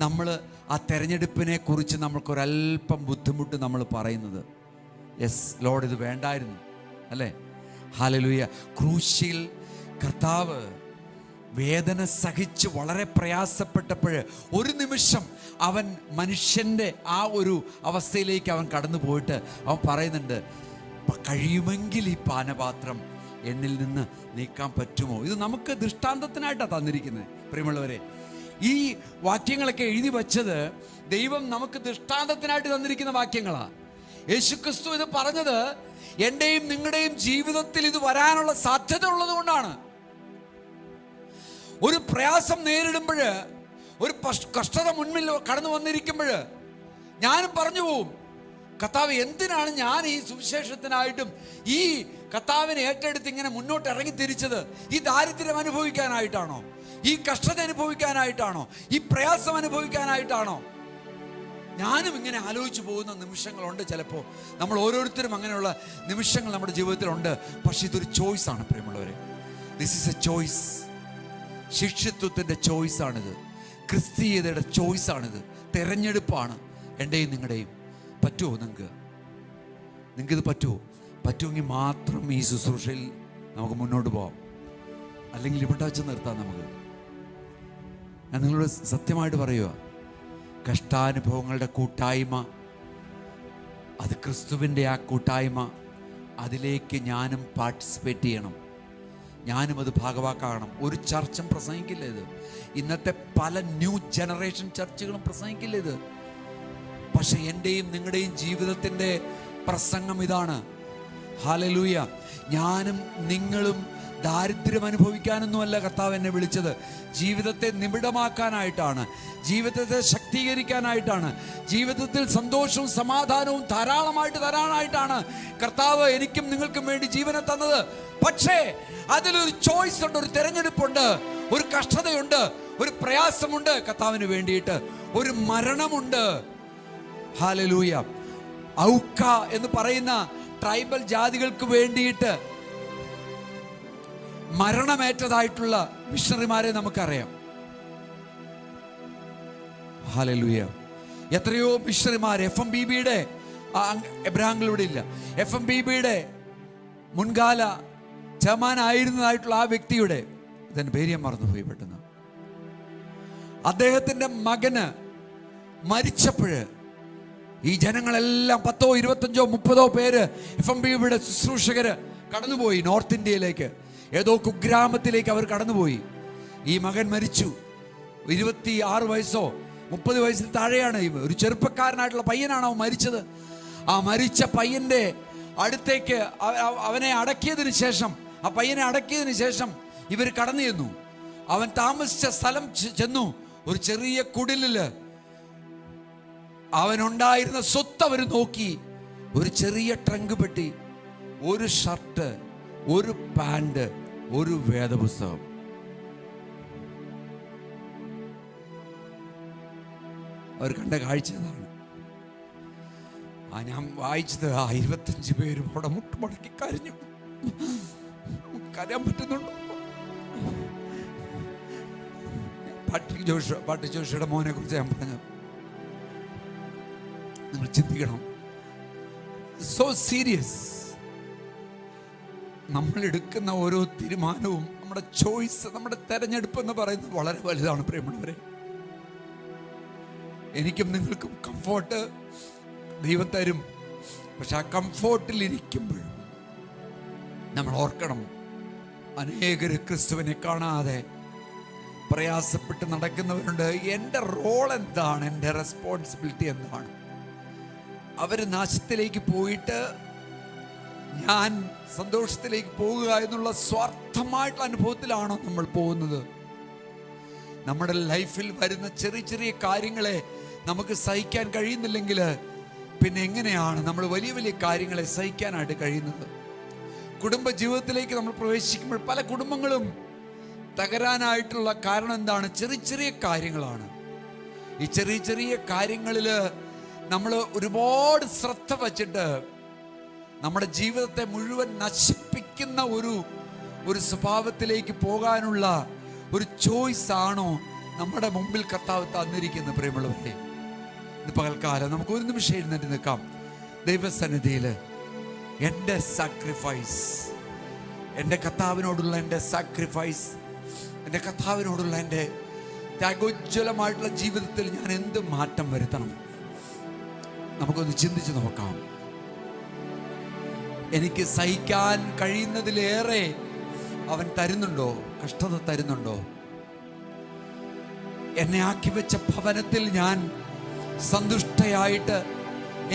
നമ്മൾ ആ തെരഞ്ഞെടുപ്പിനെ കുറിച്ച് നമ്മൾക്കൊരല്പം ബുദ്ധിമുട്ട് നമ്മൾ പറയുന്നത്. യെസ് ലോർഡ്, ഇത് വേണ്ടായിരുന്നു, അല്ലേ? ഹല്ലേലൂയ. ക്രൂശിൽ കർത്താവ് വേദന സഹിച്ച് വളരെ പ്രയാസപ്പെട്ടപ്പോൾ ഒരു നിമിഷം അവൻ മനുഷ്യൻ്റെ ആ ഒരു അവസ്ഥയിലേക്ക് അവൻ കടന്നു പോയിട്ട് അവൻ പറയുന്നുണ്ട്, കഴിയുമെങ്കിൽ ഈ പാനപാത്രം എന്നിൽ നിന്ന് നീക്കാൻ പറ്റുമോ? ഇത് നമുക്ക് ദൃഷ്ടാന്തത്തിനായിട്ടാണ് തന്നിരിക്കുന്നത് പ്രിയമുള്ളവരെ. ഈ വാക്യങ്ങളൊക്കെ എഴുതി വച്ചത് ദൈവം നമുക്ക് ദൃഷ്ടാന്തത്തിനായിട്ട് തന്നിരിക്കുന്ന വാക്യങ്ങളാണ്. യേശുക്രിസ്തു ഇത് പറഞ്ഞത് എൻ്റെയും നിങ്ങളുടെയും ജീവിതത്തിൽ ഇത് വരാനുള്ള സാധ്യത ഉള്ളത് കൊണ്ടാണ്. ഒരു പ്രയാസം നേരിടുമ്പോൾ, ഒരു കഷ്ടത മുൻപിൽ കടന്നു വന്നിരിക്കുമ്പോൾ ഞാനും പറഞ്ഞു പോവും, കർത്താവ് എന്തിനാണ് ഞാൻ ഈ സുവിശേഷത്തിനായിട്ടും ഈ കർത്താവിനെ ഏറ്റെടുത്ത് ഇങ്ങനെ മുന്നോട്ട് ഇറങ്ങി തിരിച്ചത്? ഈ ദാരിദ്ര്യം അനുഭവിക്കാനായിട്ടാണോ? ഈ കഷ്ടത അനുഭവിക്കാനായിട്ടാണോ? ഈ പ്രയാസം അനുഭവിക്കാനായിട്ടാണോ? ഞാനും ഇങ്ങനെ ആലോചിച്ച് പോകുന്ന നിമിഷങ്ങളുണ്ട്. ചിലപ്പോൾ നമ്മൾ ഓരോരുത്തരും അങ്ങനെയുള്ള നിമിഷങ്ങൾ നമ്മുടെ ജീവിതത്തിലുണ്ട്. പക്ഷെ ഇതൊരു ചോയ്സാണ് പ്രിയമുള്ളവരെ. This is a choice. ശിഷ്യത്വത്തിൻ്റെ ചോയ്സാണിത്, ക്രിസ്തീയതയുടെ ചോയ്സാണിത്, തെരഞ്ഞെടുപ്പാണ് എൻ്റെയും നിങ്ങളുടെയും. പറ്റുമോ നിങ്ങൾക്കിത് പറ്റുമോ? പറ്റുമെങ്കിൽ മാത്രം ഈ ശുശ്രൂഷയിൽ നമുക്ക് മുന്നോട്ട് പോകാം, അല്ലെങ്കിൽ ഇവിടെ വെച്ച് നിർത്താം നമുക്ക്. ഞാൻ നിങ്ങളോട് സത്യമായിട്ട് പറയുക, കഷ്ടാനുഭവങ്ങളുടെ കൂട്ടായ്മ, അത് ക്രിസ്തുവിൻ്റെ ആ കൂട്ടായ്മ, അതിലേക്ക് ഞാനും പാർട്ടിസിപ്പേറ്റ് ചെയ്യണം, ഞാനും അത് ഭാഗവാക്കാകണം. ഒരു ചർച്ചും പ്രസംഗിക്കില്ല ഇത്. ഇന്നത്തെ പല ന്യൂ ജനറേഷൻ ചർച്ചുകളും പ്രസംഗിക്കില്ല ഇത്. പക്ഷെ എൻ്റെയും നിങ്ങളുടെയും ജീവിതത്തിൻ്റെ പ്രസംഗം ഇതാണ്. ഹല്ലേലൂയ. ഞാനും നിങ്ങളും ദാരിദ്ര്യം അനുഭവിക്കാനൊന്നുമല്ല കർത്താവ് എന്നെ വിളിച്ചത്. ജീവിതത്തെ നിബിഡമാക്കാനായിട്ടാണ്, ജീവിതത്തെ ശക്തീകരിക്കാനായിട്ടാണ്, ജീവിതത്തിൽ സന്തോഷവും സമാധാനവും ധാരാളമായിട്ട് തരാനായിട്ടാണ് കർത്താവ് എനിക്കും നിങ്ങൾക്കും വേണ്ടി ജീവനെ തന്നത്. പക്ഷേ അതിലൊരു ചോയ്സ് ഉണ്ട്, ഒരു തിരഞ്ഞെടുപ്പുണ്ട്, ഒരു കഷ്ടതയുണ്ട്, ഒരു പ്രയാസമുണ്ട് കർത്താവിന് വേണ്ടിയിട്ട്, ഒരു മരണമുണ്ട്. ഹല്ലേലൂയ. ഔക്ക എന്ന് പറയുന്ന ട്രൈബൽ ജാതികൾക്ക് വേണ്ടിയിട്ട് മരണമേറ്റതായിട്ടുള്ള മിഷണറിമാരെ നമുക്കറിയാം. ഹല്ലേലൂയ. എത്രയോ മിഷണറിമാർ, FMBBയുടെ എബ്രഹാങ്ങളിവിടെ ഇല്ല, FMBBയുടെ മുൻകാല ചെയർമാനായിരുന്നതായിട്ടുള്ള ആ വ്യക്തിയുടെ, ഇതിൻ്റെ പേര് ഞാൻ മറന്നുപോയി പെട്ടെന്ന്, അദ്ദേഹത്തിൻ്റെ മകന് മരിച്ചപ്പോൾ ഈ ജനങ്ങളെല്ലാം 10, 25, 30 പേര് FMBBയുടെ ശുശ്രൂഷകര് കടന്നുപോയി നോർത്ത് ഇന്ത്യയിലേക്ക്. ഏതോ കുഗ്രാമത്തിലേക്ക് അവർ കടന്നുപോയി. ഈ മകൻ മരിച്ചു. 26 വയസ്സോ 30 വയസ്സിൽ താഴെയാണ്. ഒരു ചെറുപ്പക്കാരനായിട്ടുള്ള പയ്യനാണ് അവൻ മരിച്ചത്. ആ മരിച്ച പയ്യൻ്റെ അടുത്തേക്ക് അവനെ അടക്കിയതിന് ശേഷം, ആ പയ്യനെ അടക്കിയതിന് ശേഷം ഇവർ കടന്നു ചെന്നു. അവൻ താമസിച്ച സ്ഥലം ചെന്നു. ഒരു ചെറിയ കുടിലില് അവനുണ്ടായിരുന്ന സ്വത്ത് അവർ നോക്കി. ഒരു ചെറിയ ട്രങ്ക് പെട്ടി, ഒരു ഷർട്ട്, ഒരു പാൻറ്, ഒരു വേദപുസ്തകം. അവർ കണ്ട കാഴ്ച അതാണ്. ഞാൻ വായിച്ചത് 25 പേരും അവിടെ മുട്ടുമടക്കി കരഞ്ഞു. കരയാൻ പറ്റുന്നുണ്ടോ? പാട്രിക് ജോഷിയുടെ മോനെ കുറിച്ച് ഞാൻ പറഞ്ഞു. നിങ്ങൾ ചിന്തിക്കണം. So serious. നമ്മൾ എടുക്കുന്ന ഓരോ തീരുമാനവും, നമ്മുടെ ചോയ്സ്, നമ്മുടെ തെരഞ്ഞെടുപ്പ് എന്ന് പറയുന്നത് വളരെ വലുതാണ് പ്രിയമുള്ളവരെ. എനിക്കും നിങ്ങൾക്കും കംഫോർട്ട് ദൈവം തരും. പക്ഷെ ആ കംഫോർട്ടിൽ ഇരിക്കുമ്പോൾ നമ്മൾ ഓർക്കണം, അനേകർ ക്രിസ്തുവിനെ കാണാതെ പ്രയാസപ്പെട്ട് നടക്കുന്നവരുണ്ട്. എൻ്റെ റോൾ എന്താണ്, എൻ്റെ റെസ്പോൺസിബിലിറ്റി എന്താണ്? അവർ നാശത്തിലേക്ക് പോയിട്ട് ഞാൻ സന്തോഷത്തിലേക്ക് പോകുക എന്നുള്ള സ്വാർത്ഥമായിട്ടുള്ള അനുഭവത്തിലാണോ നമ്മൾ പോകുന്നത്? നമ്മുടെ ലൈഫിൽ വരുന്ന ചെറിയ ചെറിയ കാര്യങ്ങളെ നമുക്ക് സഹിക്കാൻ കഴിയുന്നില്ലെങ്കിൽ പിന്നെ എങ്ങനെയാണ് നമ്മൾ വലിയ വലിയ കാര്യങ്ങളെ സഹിക്കാനായിട്ട് കഴിയുന്നത്? കുടുംബ ജീവിതത്തിലേക്ക് നമ്മൾ പ്രവേശിക്കുമ്പോൾ പല കുടുംബങ്ങളും തകരാനായിട്ടുള്ള കാരണം എന്താണ്? ചെറിയ ചെറിയ കാര്യങ്ങളാണ്. ഈ ചെറിയ ചെറിയ കാര്യങ്ങളിൽ നമ്മൾ ഒരുപാട് ശ്രദ്ധ വച്ചിട്ട് നമ്മുടെ ജീവിതത്തെ മുഴുവൻ നശിപ്പിക്കുന്ന ഒരു സ്വഭാവത്തിലേക്ക് പോകാനുള്ള ഒരു ചോയ്സ് ആണോ നമ്മുടെ മുമ്പിൽ കർത്താവ് തന്നിരിക്കുന്നത്? പ്രിയമുള്ളവരെ, ഇന്ന് പകൽക്കാലം നമുക്ക് ഒരു നിമിഷം എഴുന്നേറ്റ് നിൽക്കാം. ദൈവസന്നിധിയിൽ എൻ്റെ സാക്രിഫൈസ്, എൻ്റെ കർത്താവിനോടുള്ള എൻ്റെ സാക്രിഫൈസ്, എൻ്റെ കർത്താവിനോടുള്ള എൻ്റെ ത്യാഗോജ്വലമായിട്ടുള്ള ജീവിതത്തിൽ ഞാൻ എന്ത് മാറ്റം വരുത്തണം? നമുക്കൊന്ന് ചിന്തിച്ച് നോക്കാം. എനിക്ക് സഹിക്കാൻ കഴിയുന്നതിലേറെ അവൻ തരുന്നുണ്ടോ? കഷ്ടത തരുന്നുണ്ടോ? എന്നെ ആക്കി വെച്ച ഭവനത്തിൽ ഞാൻ സന്തുഷ്ടയായിട്ട്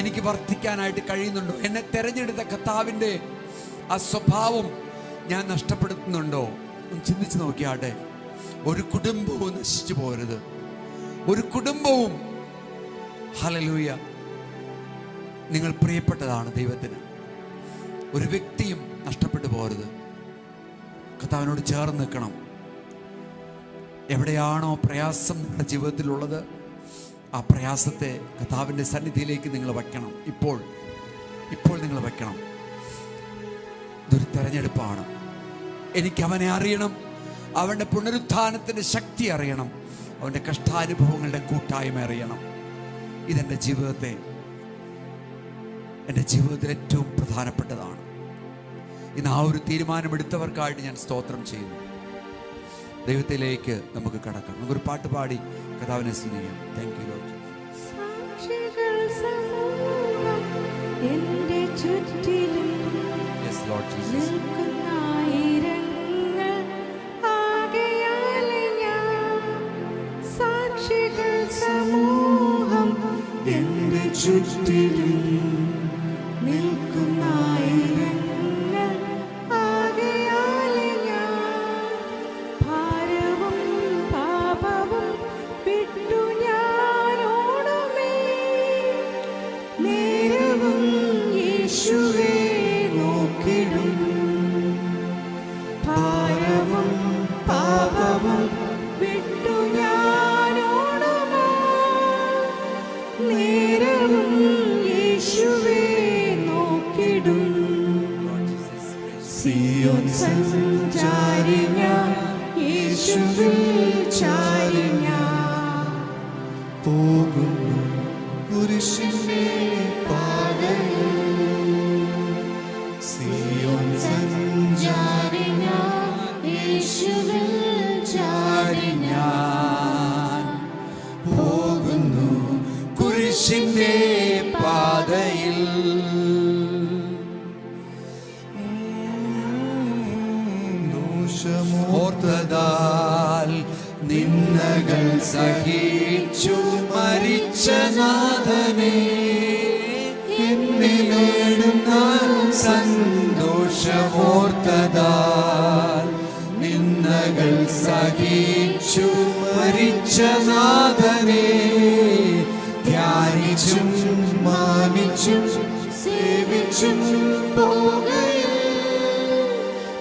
എനിക്ക് വർദ്ധിക്കാനായിട്ട് കഴിയുന്നുണ്ടോ? എന്നെ തെരഞ്ഞെടുത്ത കർത്താവിൻ്റെ ആ സ്വഭാവം ഞാൻ നഷ്ടപ്പെടുത്തുന്നുണ്ടോ? ഒന്ന് ചിന്തിച്ച് നോക്കിയാട്ടെ. ഒരു കുടുംബവും നശിച്ചു പോകരുത്. ഒരു കുടുംബവും, ഹല്ലേലൂയ, നിങ്ങൾ പ്രിയപ്പെട്ടതാണ് ദൈവത്തിന്. ഒരു വ്യക്തിയും നഷ്ടപ്പെട്ടു പോകരുത്. കർത്താവിനോട് ചേർന്ന് നിൽക്കണം. എവിടെയാണോ പ്രയാസം നിങ്ങളുടെ ജീവിതത്തിലുള്ളത്, ആ പ്രയാസത്തെ കർത്താവിൻ്റെ സന്നിധിയിലേക്ക് നിങ്ങൾ വയ്ക്കണം. ഇപ്പോൾ നിങ്ങൾ വയ്ക്കണം. ഇതൊരു തെരഞ്ഞെടുപ്പാണ്. എനിക്ക് അവനെ അറിയണം, അവൻ്റെ പുനരുത്ഥാനത്തിൻ്റെ ശക്തി അറിയണം, അവൻ്റെ കഷ്ടാനുഭവങ്ങളുടെ കൂട്ടായ്മ അറിയണം. ഇതെൻ്റെ എൻ്റെ ജീവിതത്തിൽ ഏറ്റവും പ്രധാനപ്പെട്ടതാണ്. ഇന്ന് ആ ഒരു തീരുമാനമെടുത്തവർക്കായിട്ട് ഞാൻ സ്തോത്രം ചെയ്യുന്നു. ദൈവത്തിലേക്ക് നമുക്ക് കടക്കാം. നമുക്കൊരു പാട്ട് പാടി കർത്താവിനെ സ്തുതിക്കാം. Thank you Lord. സാക്ഷികൾ സമൂഹം എൻ്റെ ചുറ്റിലും നിൽക്കുന്നായിരങ്ങൾ ആകയാൽ ഞാൻ, സാക്ഷികൾ സമൂഹം എൻ്റെ ചുറ്റിലും നിൽക്കുന്നായിരങ്ങൾ ആകയാൽ ഞാൻ, ഭാരവും പാപവും വിട്ടു ഞാനോടുമേ, നേരവും യേശുവേ നോക്കിടും. ഭാരവും പാപവും വിട്ടു ഞാനോടുമേ, നേരവും യേശുവേ നോക്കിടും. സിയോൻ സഞ്ചാരി ഞാൻ, യേശുവിൽ ചാരി ഞാൻ പോകുന്നു കുരിശിന്റെ പാതയിൽ. സിയോൻ സഞ്ചാരി ഞാൻ, യേശുവിൽ ചാരി ഞാൻ പോകുന്നു കുരിശിന്റെ പാതയിൽ. ഓർത്തതാൽ നിന്ദകൾ സഹിച്ചു മരിച്ച നാഥനെ, എന്നെ നേടുന്ന സന്തോഷമോർത്തതാൽ നിന്ദകൾ സഹിച്ചു മരിച്ച നാഥനെ, ധ്യാനിച്ചും മാനിച്ചും സേവിച്ചും പോകയിൽ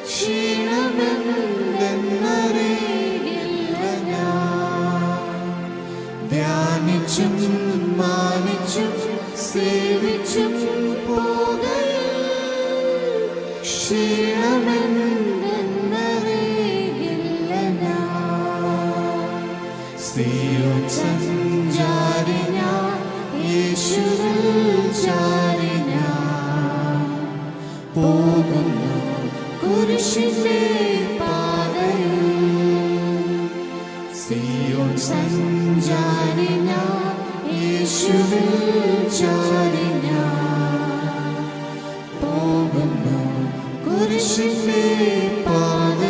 ക്ഷീണമെന്നറിയില്ല ഞാൻ. ധ്യാനിച്ചും മാനിച്ചും സേവിച്ചും പോകയിൽ ക്ഷീണമെന്നറിയില്ല ഞാൻ. സിയോൻ സഞ്ചാരി ഞാൻ, യേശുവിൽ ചാരി ഞാൻ പോകുന്നു കുരിശിന്റെ പാതയിൽ സിയോൻ സഞ്ചാരി ഞാൻ, യേശുവിൽ ചാരി ഞാൻ പോകുന്നു കുരിശിന്റെ പാത